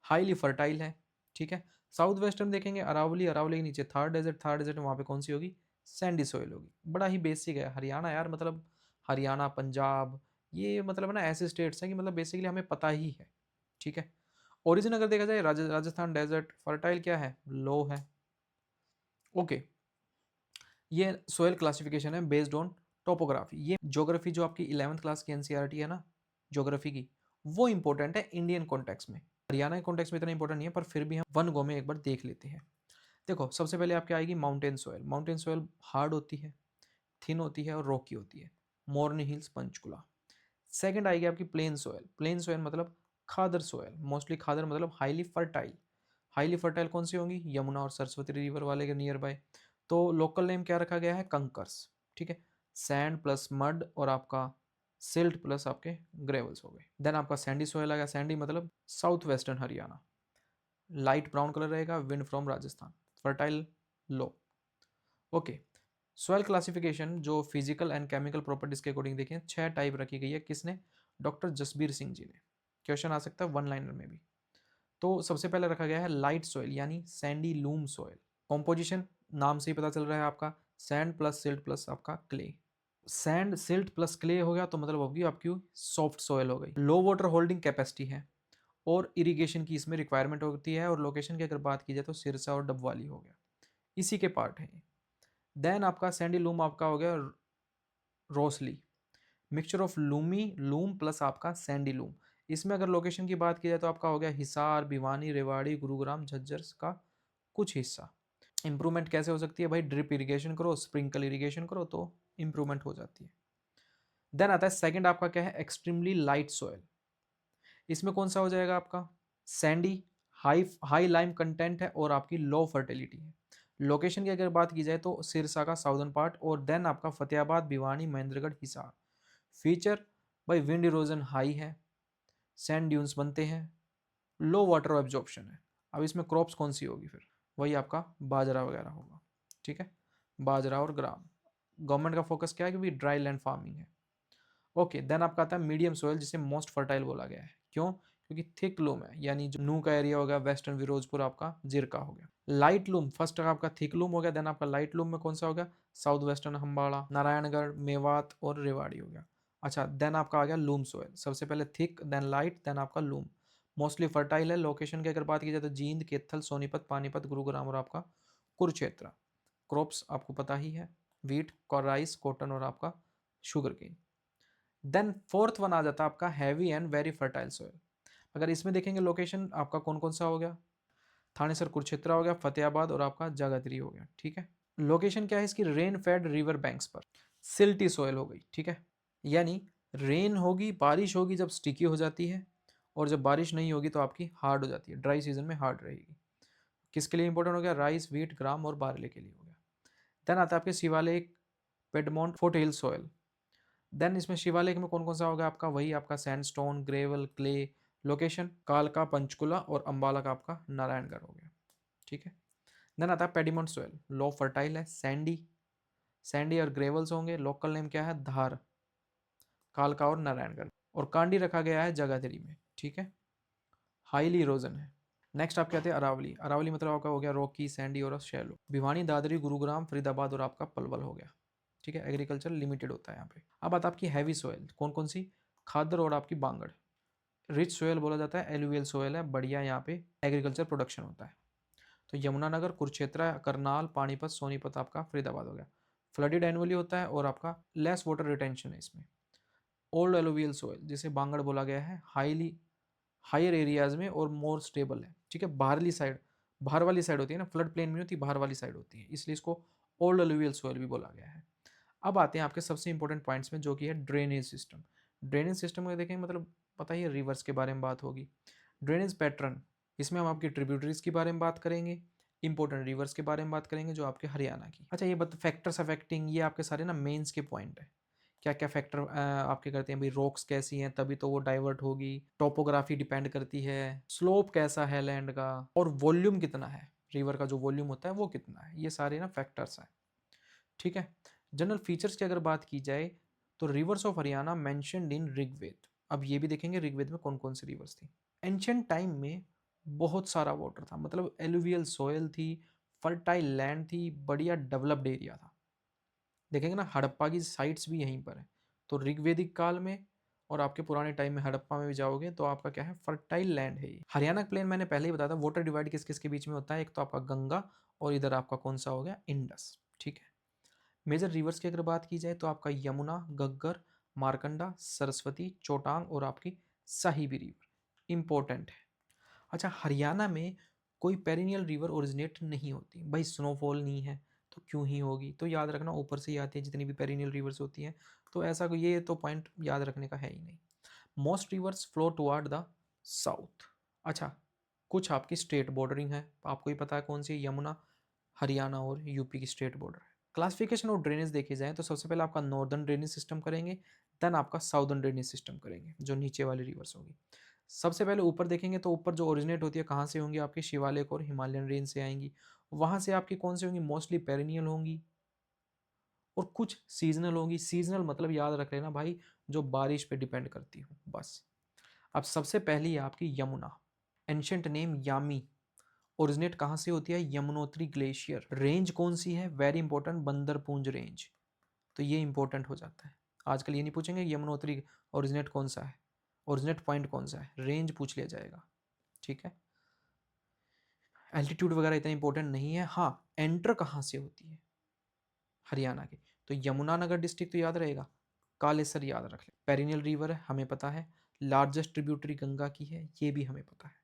हाईली फर्टाइल है, ठीक है। साउथ वेस्टर्न देखेंगे, अरावली, अरावली के नीचे थार डेजर्ट, थार डेजर्ट में वहाँ पे कौन सी होगी, सैंडी सोयल होगी। बड़ा ही बेसिक है हरियाणा यार, मतलब हरियाणा, पंजाब, ये मतलब ना ऐसे स्टेट्स हैं कि मतलब बेसिकली हमें पता ही है, ठीक है। ओरिजिन अगर देखा जाए, राजस्थान डेजर्ट, फर्टाइल क्या है, लो है। ओके, ये सोयल क्लासिफिकेशन है बेस्ड ऑन टोपोग्राफी। ये ज्योग्राफी जो आपकी 11th क्लास की एनसीईआरटी है ना ज्योग्राफी की, वो इंपॉर्टेंट है इंडियन कॉन्टेक्स्ट में। हरियाणा के कॉन्टेक्स्ट में इतना इंपॉर्टेंट नहीं है, पर फिर भी हम वन गो में एक बार देख लेते हैं। देखो, सबसे पहले आपके आएगी mountain soil. Mountain soil hard होती है, थिन होती है और रॉकी होती है, मोरनी हिल्स, पंचकुला। सेकंड आएगी आपकी प्लेन सोयल। प्लेन सोयल मतलब खादर सोयल, मोस्टली खादर मतलब हाईली फर्टाइल। हाईली फर्टाइल कौन सी होंगी, यमुना और सरस्वती रिवर वाले के नियर बाय। तो लोकल नेम क्या रखा गया है, कंकर्स, ठीक है। सैंड प्लस मड और आपका सिल्ट प्लस आपके ग्रेवल्स हो गए। देन आपका सैंडी सोयल आ गया, सैंडी मतलब south western Haryana, light brown colour रहेगा, wind from Rajasthan, fertile, low. Okay, soil classification जो फिजिकल एंड केमिकल प्रॉपर्टीज के अकॉर्डिंग देखें, 6 टाइप रखी गई है, किसने, डॉक्टर जसबीर सिंह जी ने। क्वेश्चन आ सकता है वन लाइनर में भी। तो सबसे पहले रखा गया है लाइट सॉइल, यानी सैंडी लूम सॉइल। कॉम्पोजिशन नाम से ही पता चल रहा है आपका, सैंड प्लस सिल्ट प्लस आपका clay. Sand silt plus clay हो गया तो मतलब होगी आपकी सॉफ्ट सॉइल हो गई। लो वाटर होल्डिंग कैपेसिटी है और इरिगेशन की इसमें रिक्वायरमेंट होती है, और लोकेशन की अगर बात की जाए तो सिरसा और डबवाली हो गया, इसी के पार्ट है। देन आपका सैंडी लूम आपका हो गया रोसली, mixture of loamy loam plus आपका सैंडी लूम। इसमें अगर लोकेशन की बात की जाए तो आपका हो गया हिसार, भिवानी, रेवाड़ी, गुरुग्राम, झज्जर का कुछ हिस्सा। इंप्रूवमेंट कैसे हो सकती है भाई, ड्रिप इरिगेशन करो, स्प्रिंकल इरिगेशन करो तो इंप्रूवमेंट हो जाती है। देन आता है सेकंड आपका क्या है, एक्सट्रीमली लाइट सॉइल। इसमें कौन सा हो जाएगा आपका, Sandy, high high lime content है और आपकी लो फर्टिलिटी है। लोकेशन की अगर बात की जाए तो सिरसा का साउदर्न पार्ट, और देन आपका फतेहाबाद, भिवानी, महेंद्रगढ़, हिसार। फीचर भाई विंड इरोजन हाई है, सैंड ड्यून्स बनते हैं, लो वाटर एब्जॉर्प्शन है। अब इसमें क्रॉप्स कौन सी होगी फिर, वही आपका बाजरा वगैरह होगा, ठीक है, बाजरा और ग्राम। गवर्नमेंट का फोकस क्या है, क्योंकि ड्राई लैंड फार्मिंग है। ओके, देन आपका आता है मीडियम सोयल, जिसे मोस्ट फर्टाइल बोला गया है, क्यों, क्योंकि थिक लूम है, यानी जो नू का एरिया होगा, वेस्टर्न फिरोजपुर आपका जिरका हो गया। लाइट लूम फर्स्ट आपका थिक लूम हो गया, देन आपका लाइट लूम में कौन सा होगा, साउथ वेस्टर्न हम्बाड़ा, नारायणगढ़, मेवात और रेवाड़ी हो गया। अच्छा, देन आपका आ गया लूम सोयल, सबसे पहले थिक, देन लाइट, देन आपका लूम। मोस्टली फर्टाइल है। लोकेशन की अगर बात की जाए तो जींद, केथल, सोनीपत, पानीपत, गुरुग्राम और आपका कुरुक्षेत्र। क्रॉप्स आपको पता ही है, वीट, राइस, कॉटन और आपका sugar cane. Then fourth one आ जाता है आपका heavy and very fertile soil. अगर इसमें देखेंगे लोकेशन आपका कौन कौन सा हो गया, थानेसर कुरुक्षेत्र हो गया, फतेहाबाद और आपका जगाधरी हो गया, ठीक है। लोकेशन क्या है इसकी, रेन फेड रिवर बैंक्स पर। सिल्टी सोयल हो गई, ठीक है, यानी रेन होगी, बारिश होगी जब स्टिकी हो जाती है, और जब बारिश नहीं होगी तो आपकी हार्ड हो जाती है, ड्राई सीजन में हार्ड रहेगी। किसके लिए इंपॉर्टेंट हो गया, राइस, व्हीट, ग्राम और बार्ले के लिए हो गया। देन आता है आपके शिवालिक, पेडमोंट, फोटहिल सॉयल। देन इसमें शिवालिक में कौन कौन सा होगा आपका, वही आपका सैंडस्टोन, ग्रेवल, क्ले। लोकेशन कालका, पंचकुला और अंबाला का आपका नारायणगढ़ हो गया, ठीक है। देन आता है पेडिमोंट सॉयल, लो फर्टाइल है, सैंडी, सैंडी और ग्रेवल्स होंगे। लोकल नेम क्या है, धार, कालका और नारायणगढ़। और कांडी रखा गया है जगाधरी में, ठीक है। हाईली इरोजन है। नेक्स्ट आपके आते हैं अरावली। अरावली मतलब आपका हो गया रॉकी, सैंडी और शैलो। भिवानी, दादरी, गुरुग्राम, फरीदाबाद और आपका पलवल हो गया, ठीक है। एग्रीकल्चर लिमिटेड होता है यहाँ पे। अब आता आपकी हैवी सोयल, कौन कौन सी, खादर और आपकी बांगड़। रिच सोयल बोला जाता है, एलुवियल सोयल है, बढ़िया यहाँ पे एग्रीकल्चर प्रोडक्शन होता है। तो यमुनानगर, कुरुक्षेत्र, करनाल, पानीपत, सोनीपत आपका फरीदाबाद हो गया। फ्लडेड एनुअली होता है और आपका लेस वाटर रिटेंशन है इसमें। ओल्ड एलुवियल सोयल जिसे बांगड़ बोला गया है, हाईली हायर एरियाज में और मोर स्टेबल है, ठीक है। बाहरली साइड, बाहर वाली साइड होती है ना, फ्लड प्लेन में होती है, बाहर वाली साइड होती है, इसलिए इसको ओल्ड एलुवियल सोयल भी बोला गया है। अब आते हैं आपके सबसे इंपॉर्टेंट पॉइंट्स में, जो कि है ड्रेनेज सिस्टम। ड्रेनेज सिस्टम में देखेंगे मतलब पता ही है, रिवर्स के बारे में बात होगी। ड्रेनेज पैटर्न, इसमें हम आपकी ट्रिब्यूटरीज के बारे में बात करेंगे, इंपॉर्टेंट रिवर्स के बारे में बात करेंगे जो आपके हरियाणा की। अच्छा ये बता, फैक्टर्स अफेक्टिंग, ये आपके सारे ना मेंस के पॉइंट है। क्या क्या फैक्टर आपके करते हैं भाई, रॉक्स कैसी हैं तभी तो वो डाइवर्ट होगी, टोपोग्राफी डिपेंड करती है, स्लोप कैसा है लैंड का, और वॉल्यूम कितना है, रिवर का जो वॉल्यूम होता है वो कितना है, ये सारे ना फैक्टर्स हैं, ठीक है। जनरल फीचर्स की अगर बात की जाए तो rivers of Haryana mentioned in Rigveda. अब ये भी देखेंगे ऋग्वेद में कौन कौन सी रिवर्स थी। एंशियंट टाइम में बहुत सारा वाटर था, मतलब एलुवियल सॉयल थी, फर्टाइल लैंड थी, बढ़िया डेवलप्ड एरिया था। देखेंगे ना हड़प्पा की साइट्स भी यहीं पर है। तो ऋग्वेदिक काल में और आपके पुराने टाइम में हड़प्पा में भी जाओगे तो आपका क्या है, फर्टाइल लैंड है ये। हरियाणा प्लेन मैंने पहले ही बताया था, वाटर डिवाइड किस किस के बीच में होता है, एक तो आपका गंगा और इधर आपका कौन सा हो गया, इंडस, ठीक है। मेजर रिवर्स की अगर बात की जाए तो आपका यमुना, गग्गर, मारकंडा, सरस्वती, चोटांग और आपकी साहिबी रिवर इंपॉर्टेंट है। अच्छा हरियाणा में कोई पेरिनियल रिवर ओरिजिनेट नहीं होती भाई, स्नोफॉल नहीं है तो क्यों ही होगी, तो याद रखना ऊपर से ही आती है जितनी भी पेरिनियल रिवर्स होती हैं, तो ऐसा कोई ये तो पॉइंट याद रखने का है ही नहीं। Most reverse flow toward the south. अच्छा कुछ आपकी स्टेट बॉर्डरिंग है, आपको ही पता है कौन सी, यमुना हरियाणा और यूपी की स्टेट बॉर्डर है। क्लासिफिकेशन और ड्रेनेज देखे जाए तो सबसे पहले आपका नॉर्दर्न ड्रेनेज सिस्टम करेंगे, देन आपका साउदर्न ड्रेनेज सिस्टम करेंगे जो नीचे वाली रिवर्स होगी। सबसे पहले ऊपर देखेंगे तो ऊपर जो ओरिजिनेट होती है कहाँ से होंगी, आपकी शिवालिक और हिमालयन रेंज से आएंगी। वहाँ से आपकी कौन सी होंगी, मोस्टली पेरिनियल होंगी और कुछ सीजनल होंगी। सीजनल मतलब याद रख लेना भाई, जो बारिश पे डिपेंड करती हूँ बस। अब सबसे पहली है आपकी यमुना, एंशंट नेम यामी, ओरिजिनेट कहाँ से होती है, यमुनोत्री ग्लेशियर। रेंज कौन सी है, वेरी इंपॉर्टेंट, बंदरपूंज रेंज, तो ये इंपॉर्टेंट हो जाता है। आजकल ये नहीं पूछेंगे यमुनोत्री ओरिजिनेट कौन सा है, ओरिजिनेट पॉइंट कौन सा है, रेंज पूछ लिया जाएगा, ठीक है। एल्टीट्यूड वगैरह इतना इंपॉर्टेंट नहीं है, हाँ एंटर कहाँ से होती है हरियाणा की, तो यमुनानगर डिस्ट्रिक्ट तो याद रहेगा, कालेसर याद रख ले। पेरिनियल रिवर है हमें पता है, लार्जेस्ट ट्रिब्यूटरी गंगा की है ये भी हमें पता है।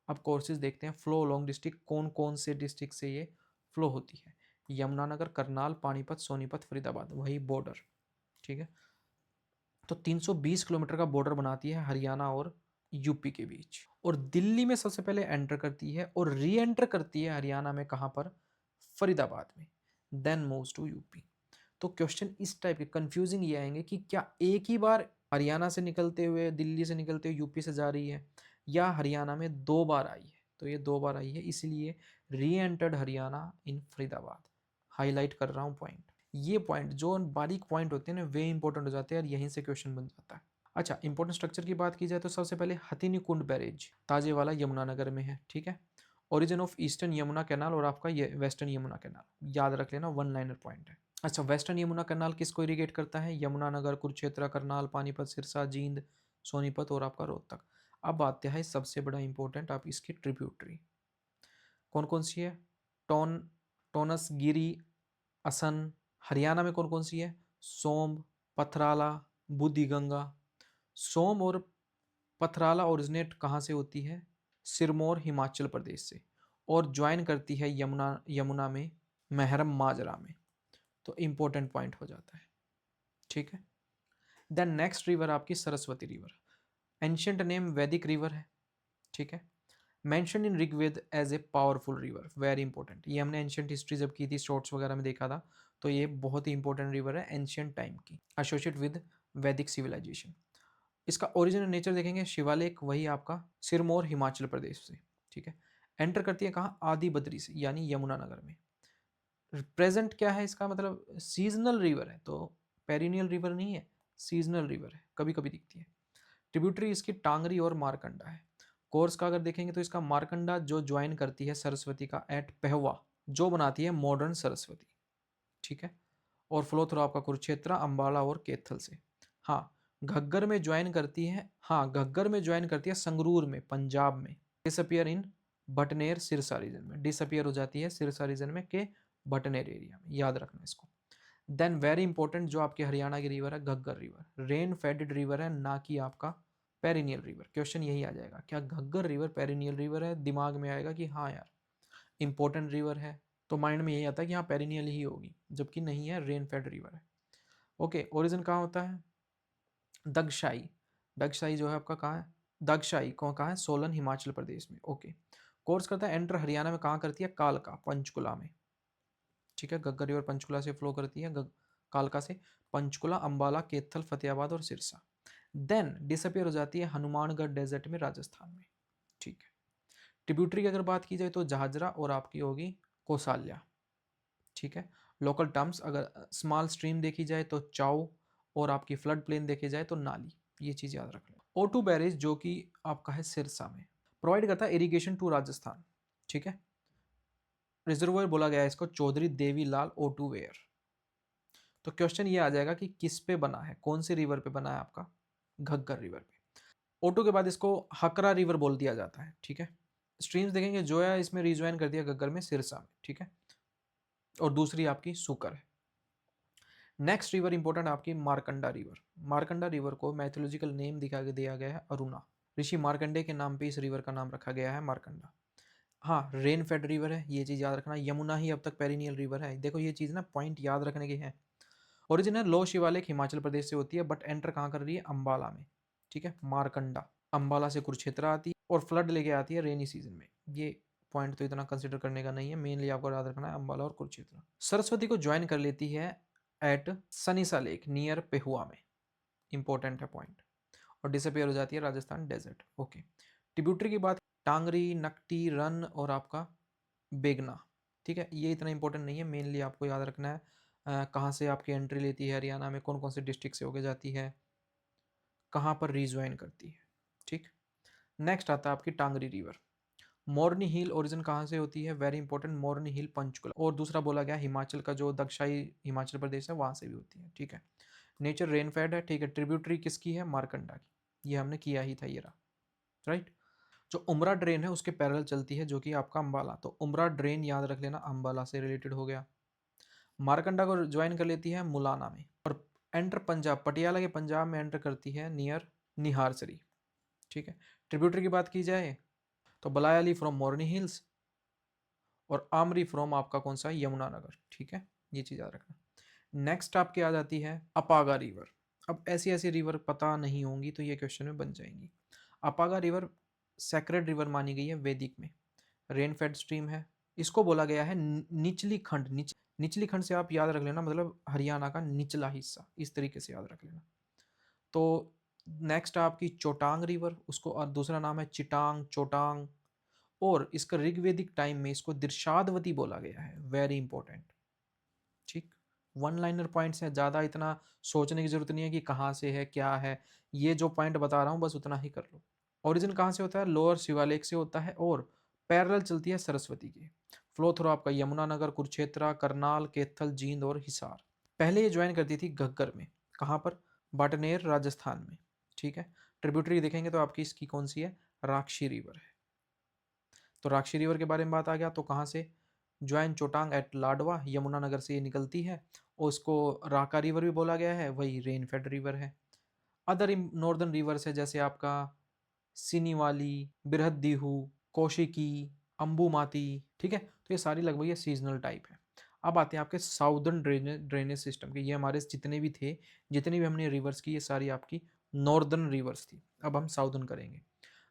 अब कोर्सेज देखते हैं, फ्लो अलोंग डिस्ट्रिक्ट कौन कौन से डिस्ट्रिक्ट से ये फ्लो होती है, यमुनानगर, करनाल, पानीपत, सोनीपत, फरीदाबाद, वही बॉर्डर, ठीक है। तो 320 किलोमीटर का बॉर्डर बनाती है हरियाणा और यूपी के बीच, और दिल्ली में सबसे पहले एंटर करती है और री एंटर करती है हरियाणा में, कहाँ पर, फरीदाबाद में, देन मूव्स टू यूपी। तो क्वेश्चन इस टाइप के कंफ्यूजिंग ये आएंगे कि क्या एक ही बार हरियाणा से निकलते हुए, दिल्ली से निकलते हुए यूपी से जा रही है, या हरियाणा में दो बार आई है, तो ये दो बार आई है, इसलिए री एंटर्ड हरियाणा इन फरीदाबाद। हाईलाइट कर रहा हूँ पॉइंट, ये पॉइंट जो बारीक पॉइंट होते हैं ना वे इंपॉर्टेंट हो जाते हैं और यहीं से क्वेश्चन बन जाता है। अच्छा इंपॉर्टेंट स्ट्रक्चर की बात की जाए तो सबसे पहले हथिनी कुंड बैरेज ताजेवाला यमुनानगर में है, ठीक है। Origin of eastern Yamuna canal और आपका ये वेस्टर्न यमुना कैनाल, याद रख लेना, वन लाइनर पॉइंट है। अच्छा वेस्टर्न यमुना कैनाल किसको इरिगेट करता है, यमुनानगर, कुरुक्षेत्र, करनाल, पानीपत, सिरसा, जींद, सोनीपत और आपका रोहतक। अब आते हैं सबसे बड़ा इंपॉर्टेंट, आप इसकी ट्रिब्यूटरी कौन कौन सी है, टोन टोनस, गिरी, असन। हरियाणा में कौन कौन सी है, सोम, पथराला, बुद्धिगंगा। सोम और पथराला ओरिजिनेट कहाँ से होती है, सिरमौर हिमाचल प्रदेश से, और ज्वाइन करती है यमुना यमुना में महरम माजरा में। तो इंपॉर्टेंट पॉइंट हो जाता है, ठीक है। देन नेक्स्ट रिवर आपकी Saraswati river, ancient name Vedic river है, ठीक है। Mention in Rigveda as a powerful river, very important. ये हमने एंशियंट हिस्ट्री जब की थी, शॉर्ट्स वगैरह में देखा था, तो ये बहुत ही इंपॉर्टेंट रिवर है एंशियंट टाइम की, एसोसिएट विद वैदिक सिविलाइजेशन। इसका ओरिजिनल नेचर देखेंगे, शिवालिक वही आपका सिरमौर हिमाचल प्रदेश से, ठीक है। एंटर करती है कहाँ, आदि बद्री से, यानी यमुनानगर में। प्रेजेंट क्या है इसका मतलब, सीजनल रिवर है, तो पेरिनियल रिवर नहीं है, सीजनल रिवर है, कभी कभी दिखती है। ट्रिब्यूटरी इसकी टांगरी और मारकंडा है। कोर्स का अगर देखेंगे तो इसका मारकंडा जो ज्वाइन करती है सरस्वती का एट पहवा, जो बनाती है मॉडर्न सरस्वती, ठीक है। और फ्लो थ्रू आपका कुरुक्षेत्र, अंबाला और कैथल से। हाँ, घग्गर में ज्वाइन करती है, हाँ घग्गर में ज्वाइन करती है संगरूर में, पंजाब में। Disappear in Bhatner Sirsa region में, डिसअपियर हो जाती है सिरसा रीजन में के बटनेर एरिया में, याद रखना इसको। देन वेरी इंपॉर्टेंट जो आपके हरियाणा की रिवर है Ghaggar river, rain faded river है, ना कि आपका पेरिनियल रिवर। क्वेश्चन यही आ जाएगा, क्या घग्गर रिवर पेरिनियल रिवर है, दिमाग में आएगा कि हाँ यार इंपॉर्टेंट रिवर है, तो माइंड में यही आता है कि हाँ पेरिनियल ही होगी, जबकि नहीं है, रेन फेड रिवर है। ओके, ओरिजिन कहाँ होता है, दगशाई। दगशाई जो है आपका कहाँ है, दगशाई कहाँ है, सोलन हिमाचल प्रदेश में। ओके, कोर्स करता है एंटर हरियाणा में कहाँ करती है, कालका पंचकुला में, ठीक है। घग्गर रिवर पंचकुला से फ्लो करती है, कालका से पंचकुला, अंबाला, कैथल, फतेहाबाद और सिरसा। देन डिसअपियर हो जाती है हनुमानगढ़ डेजर्ट में, राजस्थान में, ठीक है। ट्रिब्यूटरी की अगर बात की जाए तो जहाजरा और आपकी होगी कोसाल्या, ठीक है। लोकल टर्म्स अगर स्मॉल स्ट्रीम देखी जाए तो चाओ, और आपकी फ्लड प्लेन देखे जाए तो नाली, ये चीज़ याद रख लो। O2 बैरेज जो कि आपका है सिरसा में, प्रोवाइड करता है इरिगेशन टू राजस्थान, ठीक है। रिजर्वोयर बोला गया है इसको चौधरी देवी लाल O2 वेयर। तो क्वेश्चन ये आ जाएगा कि किस पे बना है, कौन सी रिवर पे बना है आपका, घग्गर रिवर पे। O2 के बाद इसको हकरा रिवर बोल दिया जाता है, ठीक है। स्ट्रीम्स देखेंगे, जोया इसमें रिज्वाइन कर दिया घग्गर में, सिरसा में, ठीक है। और दूसरी आपकी सुकर है। नेक्स्ट रिवर इंपॉर्टेंट आपकी मारकंडा रिवर। मारकंडा रिवर को मैथोलॉजिकल नेम दिया गया है अरुणा, ऋषि मार्कंडे के नाम पे इस रिवर का नाम रखा गया है मारकंडा। हाँ, रेन फेड रिवर है, ये चीज़ याद रखना। यमुना ही अब तक पेरिनियल रिवर है, देखो ये चीज़ ना पॉइंट याद रखने की है। ओरिजिन है लो शिवालिक हिमाचल प्रदेश से होती है, बट एंटर कहाँ कर रही है, अंबाला में, ठीक है। मारकंडा अंबाला से कुरुक्षेत्र आती है और फ्लड लेके आती है रेनी सीजन में। ये पॉइंट तो इतना कंसिडर करने का नहीं है, मेनली आपको याद रखना है अंबाला और कुरुक्षेत्र। सरस्वती को ज्वाइन कर लेती है एट सनीसा लेक नियर पेहुआ में, इंपॉर्टेंट है पॉइंट। और डिसअपियर हो जाती है राजस्थान डेजर्ट। ओके, ट्रिब्यूटरी की बात, टांगरी, नकटी, रन और आपका बेगना, ठीक है। ये इतना इंपॉर्टेंट नहीं है, मेनली आपको याद रखना है कहाँ से आपकी एंट्री लेती है हरियाणा में, कौन कौन से डिस्ट्रिक्ट से होके जाती है, कहाँ पर रीज्वाइन करती है, ठीक। नेक्स्ट आता है आपकी टांगरी रिवर। मोरनी हिल ओरिजिन कहाँ से होती है, वेरी इंपॉर्टेंट, मोरनी हिल पंचकुला, और दूसरा बोला गया हिमाचल का जो दक्षाई हिमाचल प्रदेश है वहाँ से भी होती है, ठीक है। नेचर रेनफेड है, ठीक है। ट्रिब्यूटरी किसकी है, मारकंडा की, ये हमने किया ही था, ये रहा, राइट। जो उमरा ड्रेन है उसके पैरेलल चलती है, जो कि आपका अंबाला, तो उमरा ड्रेन याद रख लेना, अंबाला से रिलेटेड हो गया। मारकंडा को ज्वाइन कर लेती है मुलाना में, और एंटर पंजाब, पटियाला के पंजाब में एंटर करती है नियर निहारसरी, ठीक है। ट्रिब्यूटरी की बात की जाए तो बलायाली फ्रॉम मोरनी हिल्स, और आमरी फ्रॉम आपका कौन सा, यमुनानगर, ठीक है। ये चीज़ याद रखना। नेक्स्ट आपके आ जाती है अपागा रिवर। अब ऐसी ऐसी रिवर पता नहीं होंगी तो ये क्वेश्चन में बन जाएंगी। अपागा रिवर सेक्रेड रिवर मानी गई है वैदिक में, रेन फेड स्ट्रीम है। इसको बोला गया है निचली खंड, निचली खंड से आप याद रख लेना, मतलब हरियाणा का निचला हिस्सा, इस तरीके से याद रख लेना। तो नेक्स्ट आपकी चोटांग रिवर, उसको और दूसरा नाम है चिटांग, चोटांग, और इसका ऋग्वेदिक टाइम में इसको दिरशादवती बोला गया है, वेरी इंपॉर्टेंट, ठीक। वन लाइनर पॉइंट्स हैं, ज़्यादा इतना सोचने की जरूरत नहीं है कि कहाँ से है क्या है, ये जो पॉइंट बता रहा हूँ बस उतना ही कर लो। ओरिजिन कहाँ से होता है, लोअर शिवालिक से होता है, और पैरेलल चलती है सरस्वती की। फ्लो थ्रू आपका यमुनानगर, कुरुक्षेत्र, करनाल, कैथल, जींद और हिसार। पहले ये ज्वाइन करती थी घग्गर में, कहाँ पर, बाटनेर राजस्थान में, ठीक है। ट्रिब्यूटरी देखेंगे तो आपकी इसकी कौन सी है, राक्षी रिवर है। तो राक्षी रिवर के बारे में बात आ गया, तो कहाँ से, ज्वाइन चोटांग एट लाडवा, यमुनानगर से ये निकलती है, और उसको राका रिवर भी बोला गया है, वही रेनफेड रिवर है। अदर नॉर्दर्न रिवर्स है जैसे आपका सिनीवाली, बृहद्दीहू, कौशिकी, अंबुमाती, ठीक है। तो ये सारी लगभग ये सीजनल टाइप है। अब आते हैं आपके साउदर्न ड्रेनेज सिस्टम के। ये हमारे जितने भी थे, जितनी भी हमने रिवर्स की, ये सारी आपकी नॉर्दर्न रिवर्स थी। अब हम साउदर्न करेंगे,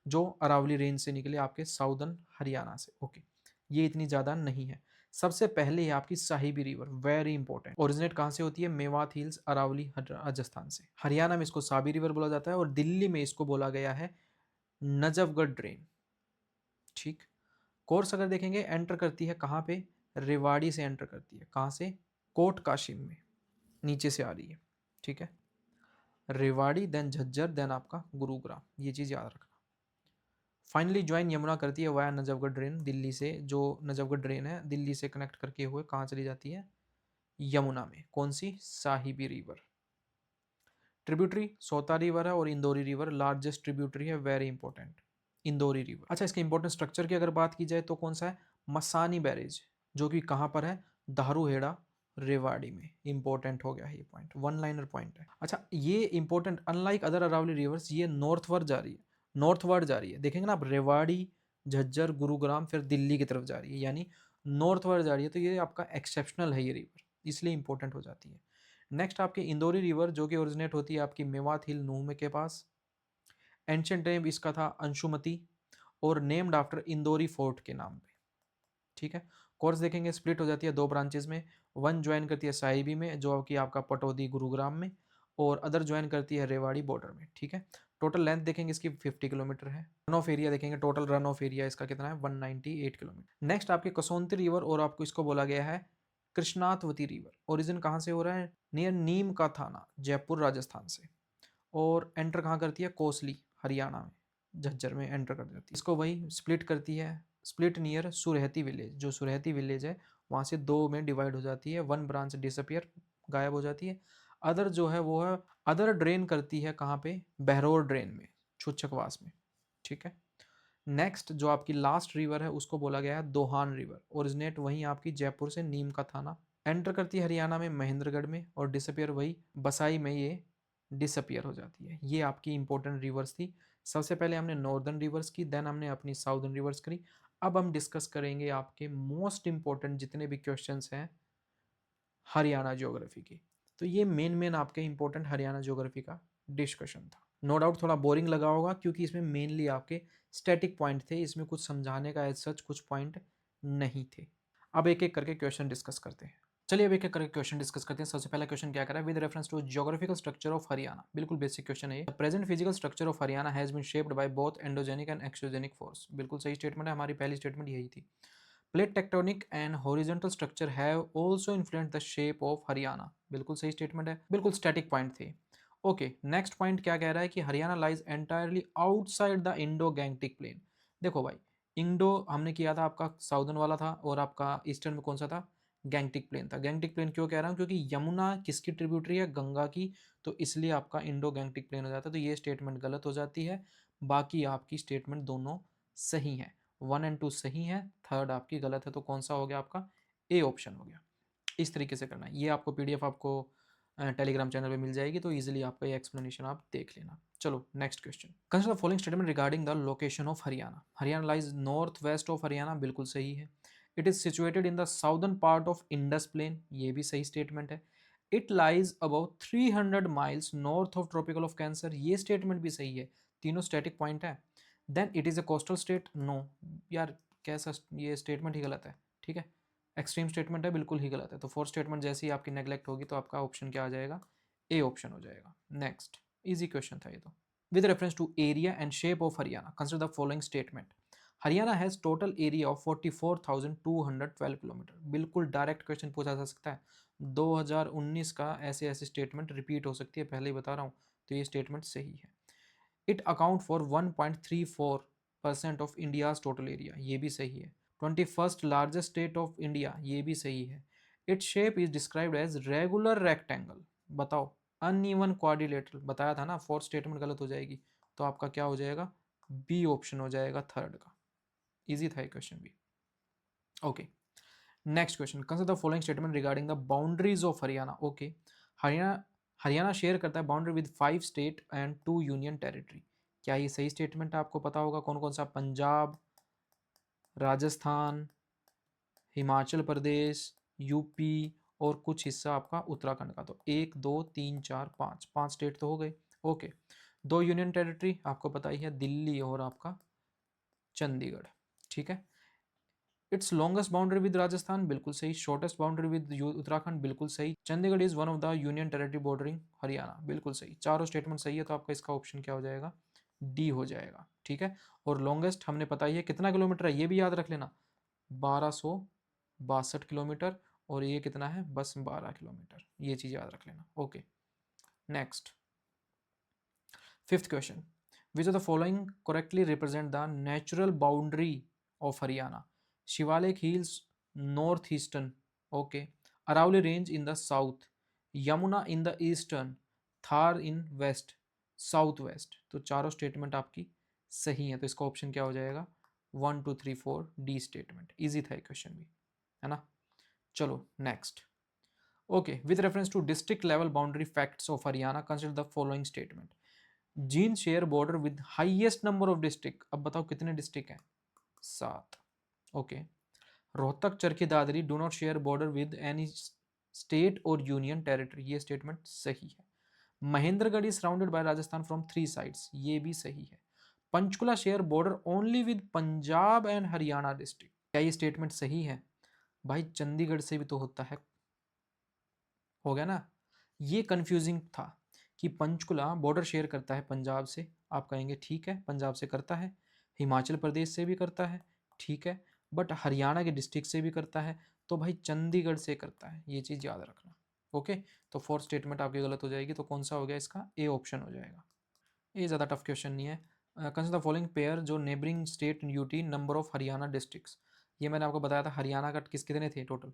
जो अरावली रेंज से निकले आपके साउदर्न हरियाणा से। ओके, ये इतनी ज़्यादा नहीं है। सबसे पहले है आपकी Sahibi river, very important. Originate कहाँ से होती है? मेवात हिल्स, अरावली, राजस्थान से। हरियाणा में इसको साबी रिवर बोला जाता है और दिल्ली में इसको बोला गया है नजफगढ़ ड्रेन। ठीक, कोर्स अगर देखेंगे एंटर करती है कहाँ पे? रेवाड़ी से एंटर करती है। कहाँ से? कोट काशिम में, नीचे से आ रही है। ठीक है, रेवाड़ी, देन झज्जर, देन आपका गुरुग्राम, ये चीज़ याद रखना। फाइनली ज्वाइन यमुना करती है वाया नजफगढ़ ड्रेन, दिल्ली से। जो नजफगढ़ ड्रेन है दिल्ली से कनेक्ट करके हुए कहाँ चली जाती है? यमुना में। कौन सी? साहिबी रिवर। ट्रिब्यूटरी सोता रिवर है और इंदौरी रिवर लार्जेस्ट ट्रिब्यूटरी है, वेरी इंपॉर्टेंट, इंदौरी रिवर। अच्छा, इसके इंपॉर्टेंट स्ट्रक्चर की अगर बात की जाए तो कौन सा है? मसानी बैरेज, जो कि कहाँ पर है? दारूहेड़ा, रेवाड़ी में। इंपॉर्टेंट हो गया है ये पॉइंट, वन लाइनर पॉइंट है। अच्छा, ये important, unlike other Aravalli rivers ये नॉर्थवर्ड जा रही है, नॉर्थवर्ड जा रही है। देखेंगे ना आप, रेवाड़ी, झज्जर, गुरुग्राम, फिर दिल्ली की तरफ जा रही है, यानी नॉर्थवर्ड जा रही है। तो ये आपका एक्सेप्शनल है ये रिवर, इसलिए इंपॉर्टेंट हो जाती है। नेक्स्ट आपके इंदौरी रिवर, जो कि ओरिजिनेट होती है आपकी मेवात हिल, नूह में के पास। एंशियंट नेम इसका था अंशुमति और नेम्ड आफ्टर इंदौरी फोर्ट के नाम पे। ठीक है, कोर्स देखेंगे स्प्लिट हो जाती है दो ब्रांचेस में। वन ज्वाइन करती है साहिबी में, जो कि आपका पटौदी गुरुग्राम में, और अदर ज्वाइन करती है रेवाड़ी बॉर्डर में। ठीक है, टोटल लेंथ देखेंगे इसकी 50 किलोमीटर है। रन ऑफ एरिया देखेंगे, टोटल रन ऑफ एरिया इसका कितना है? 198 किलोमीटर। नेक्स्ट आपके कसौंती रिवर, और आपको इसको बोला गया है कृष्णातवती रिवर। ओरिजिन कहाँ से हो रहा है? नियर नीम का थाना, जयपुर, राजस्थान से। और एंटर कहाँ करती है? कोसली, हरियाणा में, झज्जर में एंटर कर जाती है। इसको वही स्प्लिट करती है, स्प्लिट नियर सुरहती विलेज। जो सुरहती विलेज है वहाँ से दो में डिवाइड हो जाती है, वन ब्रांच डिसअपियर, गायब हो जाती है। अदर जो है वो है, अदर ड्रेन करती है कहाँ पे? बहरोर ड्रेन में, छुच्छकवास में। ठीक है, नेक्स्ट जो आपकी लास्ट रिवर है उसको बोला गया है दोहान रिवर। ओरिजिनेट वहीं आपकी जयपुर से, नीम का थाना। एंटर करती है हरियाणा में महेंद्रगढ़ में, और डिसअपियर वही बसाई में ये डिसअपियर हो जाती है। ये आपकी इंपॉर्टेंट रिवर्स थी। सबसे पहले हमने नॉर्दर्न रिवर्स की, देन हमने अपनी साउदर्न रिवर्स करी। अब हम डिस्कस करेंगे आपके मोस्ट इंपॉर्टेंट जितने भी क्वेश्चंस हैं हरियाणा ज्योग्राफी की। तो ये मेन मेन आपके इंपॉर्टेंट हरियाणा ज्योग्राफी का डिस्कशन था। नो डाउट थोड़ा बोरिंग लगा होगा, क्योंकि इसमें मेनली आपके स्टैटिक पॉइंट थे, इसमें कुछ समझाने का एज सच कुछ पॉइंट नहीं थे। अब एक एक करके क्वेश्चन डिस्कस करते हैं। चलिए अब एक एक करके क्वेश्चन डिस्कस करते हैं। सबसे पहला क्वेश्चन क्या करा है? With reference to geographical structure of Haryana, बिल्कुल बेसिक क्वेश्चन है ये। Present physical structure of Haryana has been shaped by both endogenic and exogenic force. बिल्कुल सही स्टेटमेंट है, हमारी पहली स्टेटमेंट यही थी। Plate tectonic and horizontal structure have also influenced the shape of Haryana. बिल्कुल सही स्टेटमेंट है, बिल्कुल स्टैटिक पॉइंट थे। ओके, नेक्स्ट पॉइंट क्या कह रहा है कि Haryana lies entirely outside the Indo Gangetic plain. देखो भाई, इंडो हमने किया था आपका साउदर्न वाला था, और आपका ईस्टर्न में कौन सा था? गैंगटिक प्लेन था। गैंगटिक प्लेन क्यों कह रहा हूँ? क्योंकि यमुना किसकी ट्रिब्यूटरी है? गंगा की, तो इसलिए आपका इंडो गैंगटिक प्लेन हो जाता है। तो ये स्टेटमेंट गलत हो जाती है, बाकी आपकी स्टेटमेंट दोनों सही है। 1 और 2 सही है, थर्ड आपकी गलत है। तो कौन सा हो गया आपका? ए ऑप्शन हो गया। इस तरीके से करना है। ये आपको पीडीएफ आपको टेलीग्राम चैनल पे मिल जाएगी, तो इजीली आपका ये एक्सप्लेनेशन आप देख लेना। चलो next question. Consider the following statement regarding the location of Haryana. Haryana lies north west of Haryana, बिल्कुल सही है। It is situated in the southern part of Indus plain, ये भी सही स्टेटमेंट है। It lies about 300 miles north of tropical of cancer, ये स्टेटमेंट भी सही है। तीनों स्टैटिक पॉइंट है। Then it is a coastal state, no यार, कैसा, ये स्टेटमेंट ही गलत है। ठीक है, एक्सट्रीम स्टेटमेंट है, बिल्कुल ही गलत है। तो फोर्थ स्टेटमेंट जैसे ही आपकी नेग्लेक्ट होगी तो आपका ऑप्शन क्या आ जाएगा? ए ऑप्शन हो जाएगा। नेक्स्ट, इजी क्वेश्चन था ये तो। With reference to area and shape of Haryana, consider the following statement. Haryana has total area of 44,212 kilometre. बिल्कुल डायरेक्ट क्वेश्चन पूछा जा सकता है। 2019 का ऐसे ऐसे स्टेटमेंट रिपीट हो सकती है, पहले ही बता रहा हूँ। तो ये स्टेटमेंट सही है। It account for 1.34% of India's total area, ये भी सही है। 21st largest state of India, ये भी सही है। Its shape is described as regular rectangle, बताओ। अनइवन क्वाड्रिलेटरल, बताया था ना, फोर्थ स्टेटमेंट गलत हो जाएगी। तो आपका क्या हो जाएगा? बी ऑप्शन हो जाएगा थर्ड का। इजी था ये क्वेश्चन भी। Okay, next question. Consider the following statement regarding the boundaries of Haryana. Okay, Haryana Haryana share करता है boundary with 5 state and 2 union territory. क्या ये सही स्टेटमेंट है? आपको पता होगा कौन कौन सा? पंजाब, राजस्थान, हिमाचल प्रदेश, यूपी और कुछ हिस्सा आपका उत्तराखंड का। तो 1 2 3 4 5 5 स्टेट तो हो गए। ओके, 2 यूनियन टेरिटरी आपको पता ही है, दिल्ली और आपका चंडीगढ़। ठीक है। It's longest boundary with Rajasthan, बिल्कुल सही। शॉर्टेस्ट बाउंड्री विद उत्तराखंड, बिल्कुल सही। Chandigarh is one of the union territory bordering Haryana, बिल्कुल सही। चारों स्टेटमेंट सही है, तो आपका इसका ऑप्शन क्या हो जाएगा, डी हो जाएगा। ठीक है। और लॉन्गेस्ट हमने पता ही है कितना किलोमीटर है, ये भी याद रख लेना, 1262 किलोमीटर। और ये कितना है, बस 12 किलोमीटर, ये चीज याद रख लेना। Okay, next, fifth question, which of the following correctly represent the natural boundary of Haryana? Shivalik hills north eastern, okay, Aravalli range in the south, Yamuna in the eastern, Thar in west, south west. तो चारों स्टेटमेंट आपकी सही है, तो इसका ऑप्शन क्या हो जाएगा, 1 2 3 4 डी स्टेटमेंट। इजी था क्वेश्चन भी, है ना। चलो next. Okay, with reference to district level boundary facts of Haryana consider the following statement. Jind share border with highest number of district. अब बताओ कितने डिस्ट्रिक्ट हैं, 7। Okay, Rohtak Charkhi Dadri do not share border with any state और यूनियन टेरिटरी, ये स्टेटमेंट सही है। Mahendragarh is surrounded by Rajasthan from 3 sides, ये भी सही है। Panchkula share border only with Punjab and Haryana district, क्या ये स्टेटमेंट सही है? भाई चंडीगढ़ से भी तो होता है, हो गया ना। ये कंफ्यूजिंग था कि पंचकुला बॉर्डर शेयर करता है पंजाब से, आप कहेंगे ठीक है, पंजाब से करता है, हिमाचल प्रदेश से भी करता है, ठीक है, बट हरियाणा के डिस्ट्रिक्ट से भी करता है, तो भाई चंडीगढ़ से करता है, ये चीज़ याद रखना। ओके, तो फोर्थ स्टेटमेंट आपकी गलत हो जाएगी, तो कौन सा हो गया इसका, ए ऑप्शन हो जाएगा। ये ज़्यादा टफ क्वेश्चन नहीं है। कंसिडर द फॉलोइंग पेयर जो neighbouring state UT number of Haryana districts, ये मैंने आपको बताया था, हरियाणा का कितने थे टोटल,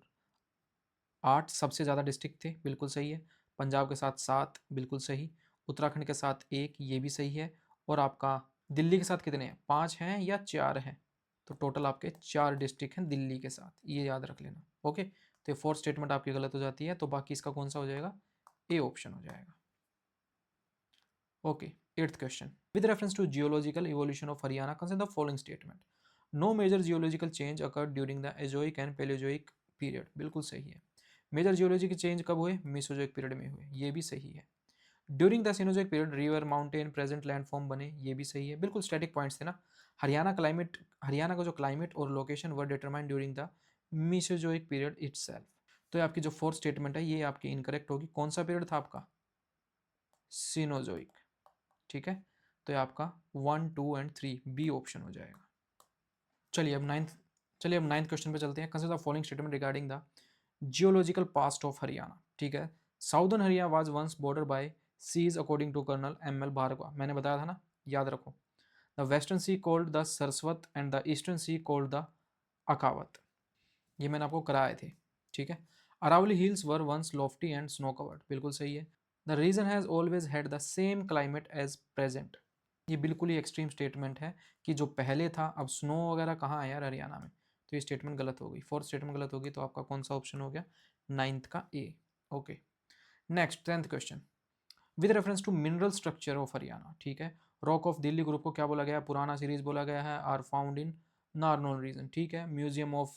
8 सबसे ज़्यादा डिस्ट्रिक्ट थे, बिल्कुल सही है। पंजाब के साथ 7, बिल्कुल सही। उत्तराखंड के साथ 1, ये भी सही है। और आपका दिल्ली के साथ कितने हैं, 5 हैं या 4 हैं, तो टोटल आपके 4 डिस्ट्रिक्ट हैं दिल्ली के साथ, ये याद रख लेना। ओके, तो ये फोर्थ स्टेटमेंट आपकी गलत हो जाती है, तो बाकी इसका कौन सा हो जाएगा, ए ऑप्शन हो जाएगा। Okay, eighth question, with reference to geological evolution of Haryana consider the following statement. No major geological change occurred during the Azoic and Palaeozoic period, बिल्कुल सही है। मेजर जियोलॉजी के चेंज कब हुए, मेसोजोइक पीरियड में हुए, ये भी सही है। During the Cenozoic period river mountain present landform बने, ये भी सही है, बिल्कुल स्टैटिक पॉइंट्स थे ना। हरियाणा का जो क्लाइमेट और location were determine during the Mesozoic period itself. तो ये आपकी जो फोर्थ स्टेटमेंट है, ये आपकी इनकरेक्ट होगी। कौन सा पीरियड था आपका, सिनोजोइक। ठीक है, तो ये आपका 1 2 एंड 3 बी ऑप्शन हो जाएगा। चलिए अब नाइन्थ क्वेश्चन पे चलते हैं। Consider the following statement regarding the geological past of Haryana. ठीक है, southern Haryana was once border by seas according to colonel M L Bhargava, मैंने बताया था ना, याद रखो। The western sea called the Saraswat and the eastern sea called the Akawat, ये मैंने आपको कराए थे। ठीक है, Aravali hills were once lofty and snow covered, बिल्कुल सही है। The region has always had the same climate as present, ये बिल्कुल ही एक्सट्रीम स्टेटमेंट है कि जो पहले था अब स्नो वगैरह कहाँ है यार हरियाणा में, तो ये स्टेटमेंट गलत हो गई, फोर्थ स्टेटमेंट गलत होगी, तो आपका कौन सा ऑप्शन हो गया, नाइन्थ का A. Okay, next 10th question, with reference to mineral structure of Haryana. ठीक है, रॉक ऑफ दिल्ली ग्रुप को क्या बोला गया है, पुराना सीरीज बोला गया है, are found in Narnaul region. ठीक है, म्यूजियम ऑफ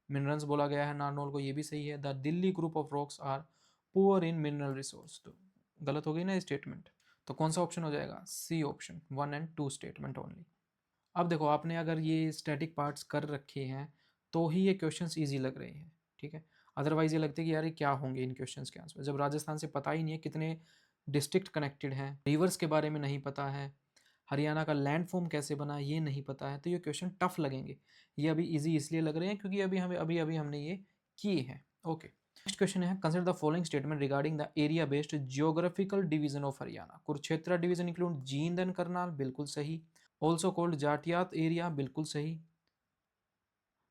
मिनरल्स बोला गया है नारनौल को, ये भी सही है। The Delhi group of rocks are poor in mineral resource, तो गलत हो गई ना स्टेटमेंट, तो कौन सा ऑप्शन हो जाएगा, C option, 1 and 2 statement only. अब देखो, आपने अगर ये स्टैटिक पार्ट्स कर रखे हैं तो ही ये क्वेश्चंस इजी लग रहे हैं। ठीक है, अदरवाइज ये लगता है कि यार ये क्या होंगे इन क्वेश्चंस के आंसर, जब राजस्थान से पता ही नहीं है कितने डिस्ट्रिक्ट कनेक्टेड हैं, रिवर्स के बारे में नहीं पता है, हरियाणा का लैंड फॉर्म कैसे बना ये नहीं पता है, तो ये क्वेश्चन टफ लगेंगे। ये अभी इजी इसलिए लग रहे हैं क्योंकि अभी हमने ये किए हैं। ओके, नेक्स्ट क्वेश्चन है, consider the following statement regarding the area based geographical division of Haryana. Kurukshetra division include Jind and Karnal, बिल्कुल सही। ऑल्सो कॉल्ड जाटियात एरिया, बिल्कुल सही।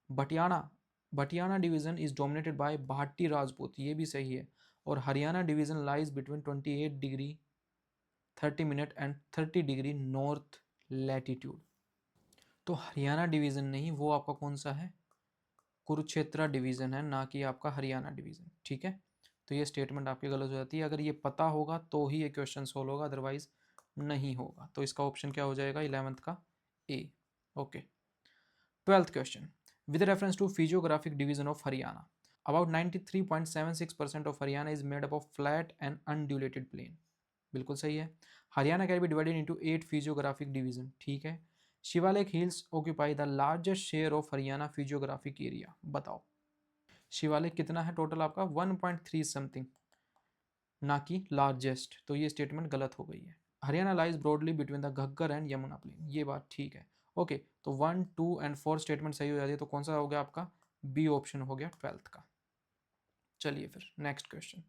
Bhattiana Bhattiana division is dominated by Bhati Rajput, ये भी सही है। और Haryana division lies between 28 degree 30 minute and 30 degree north latitude. तो हरियाणा डिवीजन नहीं, वो आपका कौन सा है, कुरुक्षेत्र डिवीजन है, ना कि आपका हरियाणा डिवीजन। ठीक है, तो ये स्टेटमेंट आपकी गलत हो जाती है, अगर ये पता होगा तो ही ये क्वेश्चन सोल्व होगा, अदरवाइज नहीं होगा। तो इसका ऑप्शन क्या हो जाएगा, 11th का A. Okay, 12th question, with reference to physiographic division of Haryana, about 93.76% of Haryana is made up of flat and undulated plain, बिल्कुल सही है। Haryana can be divided into 8 physiographic division, ठीक है। Shivalik hills occupy the largest share of Haryana physiographic area, बताओ शिवालिक कितना है टोटल आपका, 1.3 समथिंग, ना कि लार्जेस्ट, तो ये स्टेटमेंट गलत हो गई है। Haryana lies broadly between the Ghaggar and Yamuna plain, ये बात ठीक है। ओके, तो 1, 2 एंड 4 स्टेटमेंट सही हो जाती है, तो कौन सा हो गया आपका, बी ऑप्शन हो गया 12th का। चलिए फिर नेक्स्ट क्वेश्चन।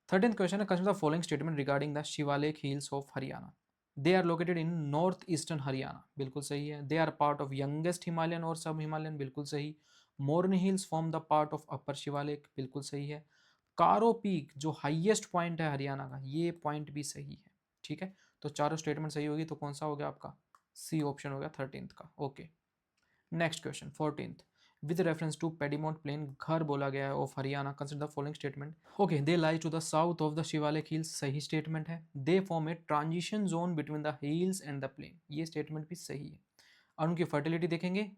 13th क्वेश्चन है, consider the following statement regarding the Shivalik hills of Haryana. They are located in north eastern Haryana, बिल्कुल सही है। They are part of youngest Himalayan और सब हिमालयन, बिल्कुल सही। Morni hills form the part of upper Shivalik, बिल्कुल सही है। कारो पीक जो हाईएस्ट पॉइंट है हरियाणा का, ये पॉइंट भी सही है, ठीक है। तो चारों स्टेटमेंट सही होगी, तो कौन सा हो गया आपका, सी ऑप्शन हो गया 13th का। Okay, next question 14th, with reference to piedmont plain घर बोला गया है of Haryana, consider the following statement. Okay, they lie to the south of the Shivalik hills, सही स्टेटमेंट है। They form a transition zone between the hills and the plain, ये स्टेटमेंट भी सही है। और उनकी फर्टिलिटी देखेंगे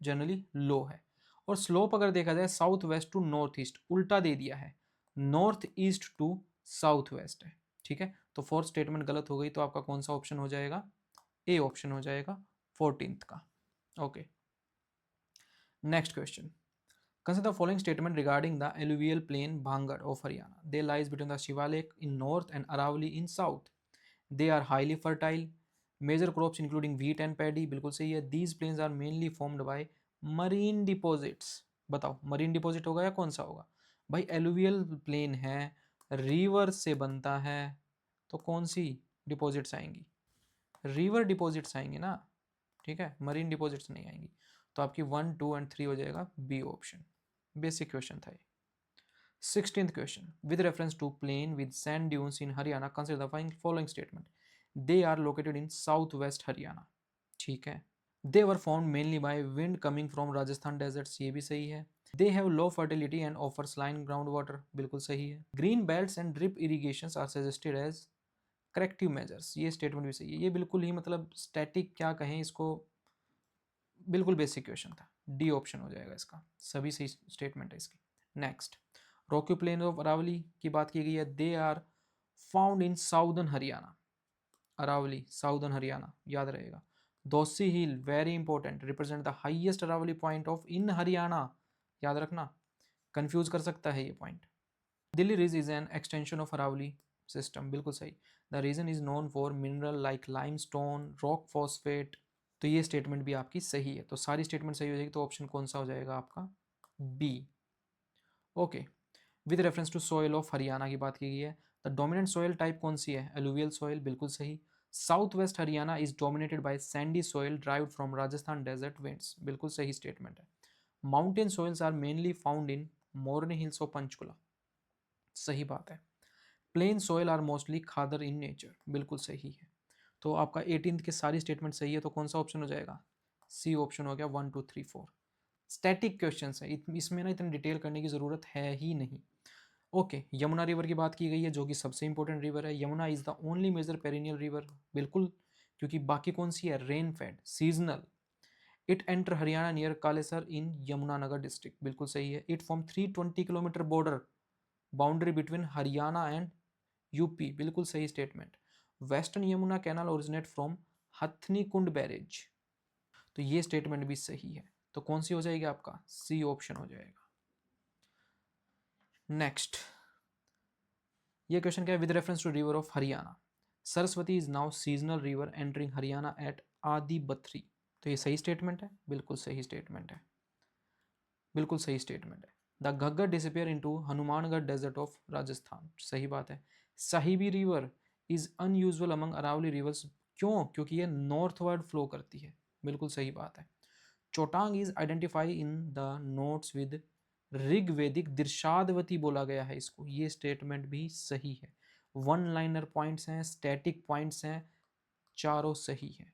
जनरली लो है। और स्लोप अगर देखा जाए south west to north east, उल्टा दे दिया है, north east to south west है, ठीक है। तो फोर्थ स्टेटमेंट गलत हो गई, तो आपका कौन सा ऑप्शन हो जाएगा, ए ऑप्शन हो जाएगा 14th का। Okay, next question, consider the following statement regarding the alluvial plain Bhangar of Haryana. They lies between the Shivalik in north and Aravalli in south. They are highly fertile. Major crops including wheat and paddy, बिल्कुल सही है। These plains are mainly formed by marine deposits. बताओ marine deposit होगा या कौन सा होगा भाई, alluvial plain है, river से बनता है, तो कौन सी डिपॉजिट्स आएंगी, रिवर डिपॉजिट्स आएंगे ना, ठीक है, मरीन डिपॉजिट्स नहीं आएंगी। तो आपकी 1, 2 एंड 3 हो जाएगा बी ऑप्शन। बेसिक क्वेश्चन था ये। 16th question, with reference to plain with sand dunes in Haryana, consider the following statement. They are located in south west Haryana, ठीक है। They were found mainly by wind coming from Rajasthan deserts, ये भी सही है। They have low fertility and offers line ground water, बिल्कुल सही है। Green belts and drip irrigation are suggested as corrective measures, ये स्टेटमेंट भी सही है। ये बिल्कुल ही मतलब स्टैटिक क्या कहें इसको, बिल्कुल बेसिक क्वेश्चन था, डी ऑप्शन हो जाएगा इसका, सभी सही स्टेटमेंट है इसकी। Next, rocky plain of Aravali की बात की गई है। They are found in southern Haryana, Aravali southern Haryana, याद रहेगा। Dhosi hill very important, represent the highest Aravali point of in Haryana, याद रखना, कंफ्यूज कर सकता है ये point. Delhi ridge is an extension of Aravali system, बिल्कुल सही। The reason is known for mineral like limestone, rock phosphate, तो ये स्टेटमेंट भी आपकी सही है। तो सारी स्टेटमेंट सही हो जाएगी, तो ऑप्शन कौन सा हो जाएगा आपका, B. Okay, with reference to soil of Haryana की बात की गई है। द डोमिनेंट सॉइल टाइप कौन सी है, एलुवियल सॉइल, बिल्कुल सही। South west Haryana is dominated by sandy soil derived from Rajasthan desert winds, बिल्कुल सही स्टेटमेंट है। Mountain soils are mainly found in Morni hills of Panchkula, सही बात है। Plain soil are mostly khadar in nature, बिल्कुल सही है। तो आपका 18th के सारी स्टेटमेंट सही है, तो कौन सा ऑप्शन हो जाएगा, सी ऑप्शन हो गया 1, 2, 3, 4। स्टैटिक क्वेश्चन है, इसमें ना इतनी डिटेल करने की ज़रूरत है ही नहीं। ओके, यमुना रिवर की बात की गई है, जो कि सबसे इंपॉर्टेंट रिवर है। Yamuna is the only major perennial river, बिल्कुल, क्योंकि बाकी कौन सी है, rain fed seasonal. It enter Haryana near Kalesar in Yamunanagar district, बिल्कुल सही है। It form 320 kilometre border boundary between Haryana and UP, बिल्कुल सही स्टेटमेंट। Western Yamuna canal originate from Hathni Kund barrage, तो ये स्टेटमेंट भी सही है। तो कौन सी हो जाएगी आपका, सी ऑप्शन हो जाएगा। नेक्स्ट, ये क्वेश्चन क्या है, with reference to river of Haryana, Saraswati is now seasonal river entering Haryana at Adi Badri, तो ये सही स्टेटमेंट है, बिल्कुल सही स्टेटमेंट है, बिल्कुल सही स्टेटमेंट है। The Ghaggar disappear into Hanumangarh desert of Rajasthan, सही बात है। Sahibi river is unusual among Aravali rivers, क्यों, क्योंकि ये नॉर्थवर्ड फ्लो करती है, बिल्कुल सही बात है। Chautang is identify in the notes with Rigvedic Drishadvati बोला गया है इसको, ये स्टेटमेंट भी सही है। वन लाइनर पॉइंट्स हैं, स्टैटिक पॉइंट्स हैं, चारों सही हैं।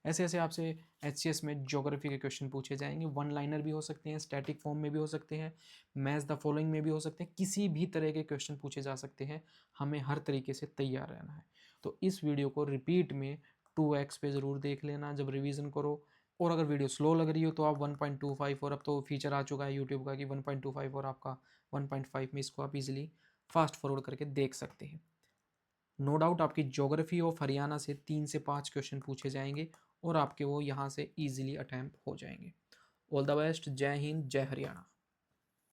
ऐसे ऐसे आपसे एचसीएस में ज्योग्राफी के क्वेश्चन पूछे जाएंगे, वन लाइनर भी हो सकते हैं, स्टैटिक फॉर्म में भी हो सकते हैं, मैच द फॉलोइंग में भी हो सकते हैं, किसी भी तरह के क्वेश्चन पूछे जा सकते हैं। हमें हर तरीके से तैयार रहना है। तो इस वीडियो को रिपीट में 2x पे ज़रूर देख लेना जब रिवीजन करो। और अगर वीडियो स्लो लग रही हो तो आप 1.25, और अब तो फीचर आ चुका है यूट्यूब का कि 1.25 और आपका 1.5 में इसको आप इजीली फास्ट फॉरवर्ड करके देख सकते हैं। नो डाउट आपकी ज्योग्राफी ऑफ हरियाणा से 3 से 5 क्वेश्चन पूछे जाएंगे और आपके वो यहाँ से इजीली अटैम्प्ट हो जाएंगे। ऑल द बेस्ट, जय हिंद, जय हरियाणा।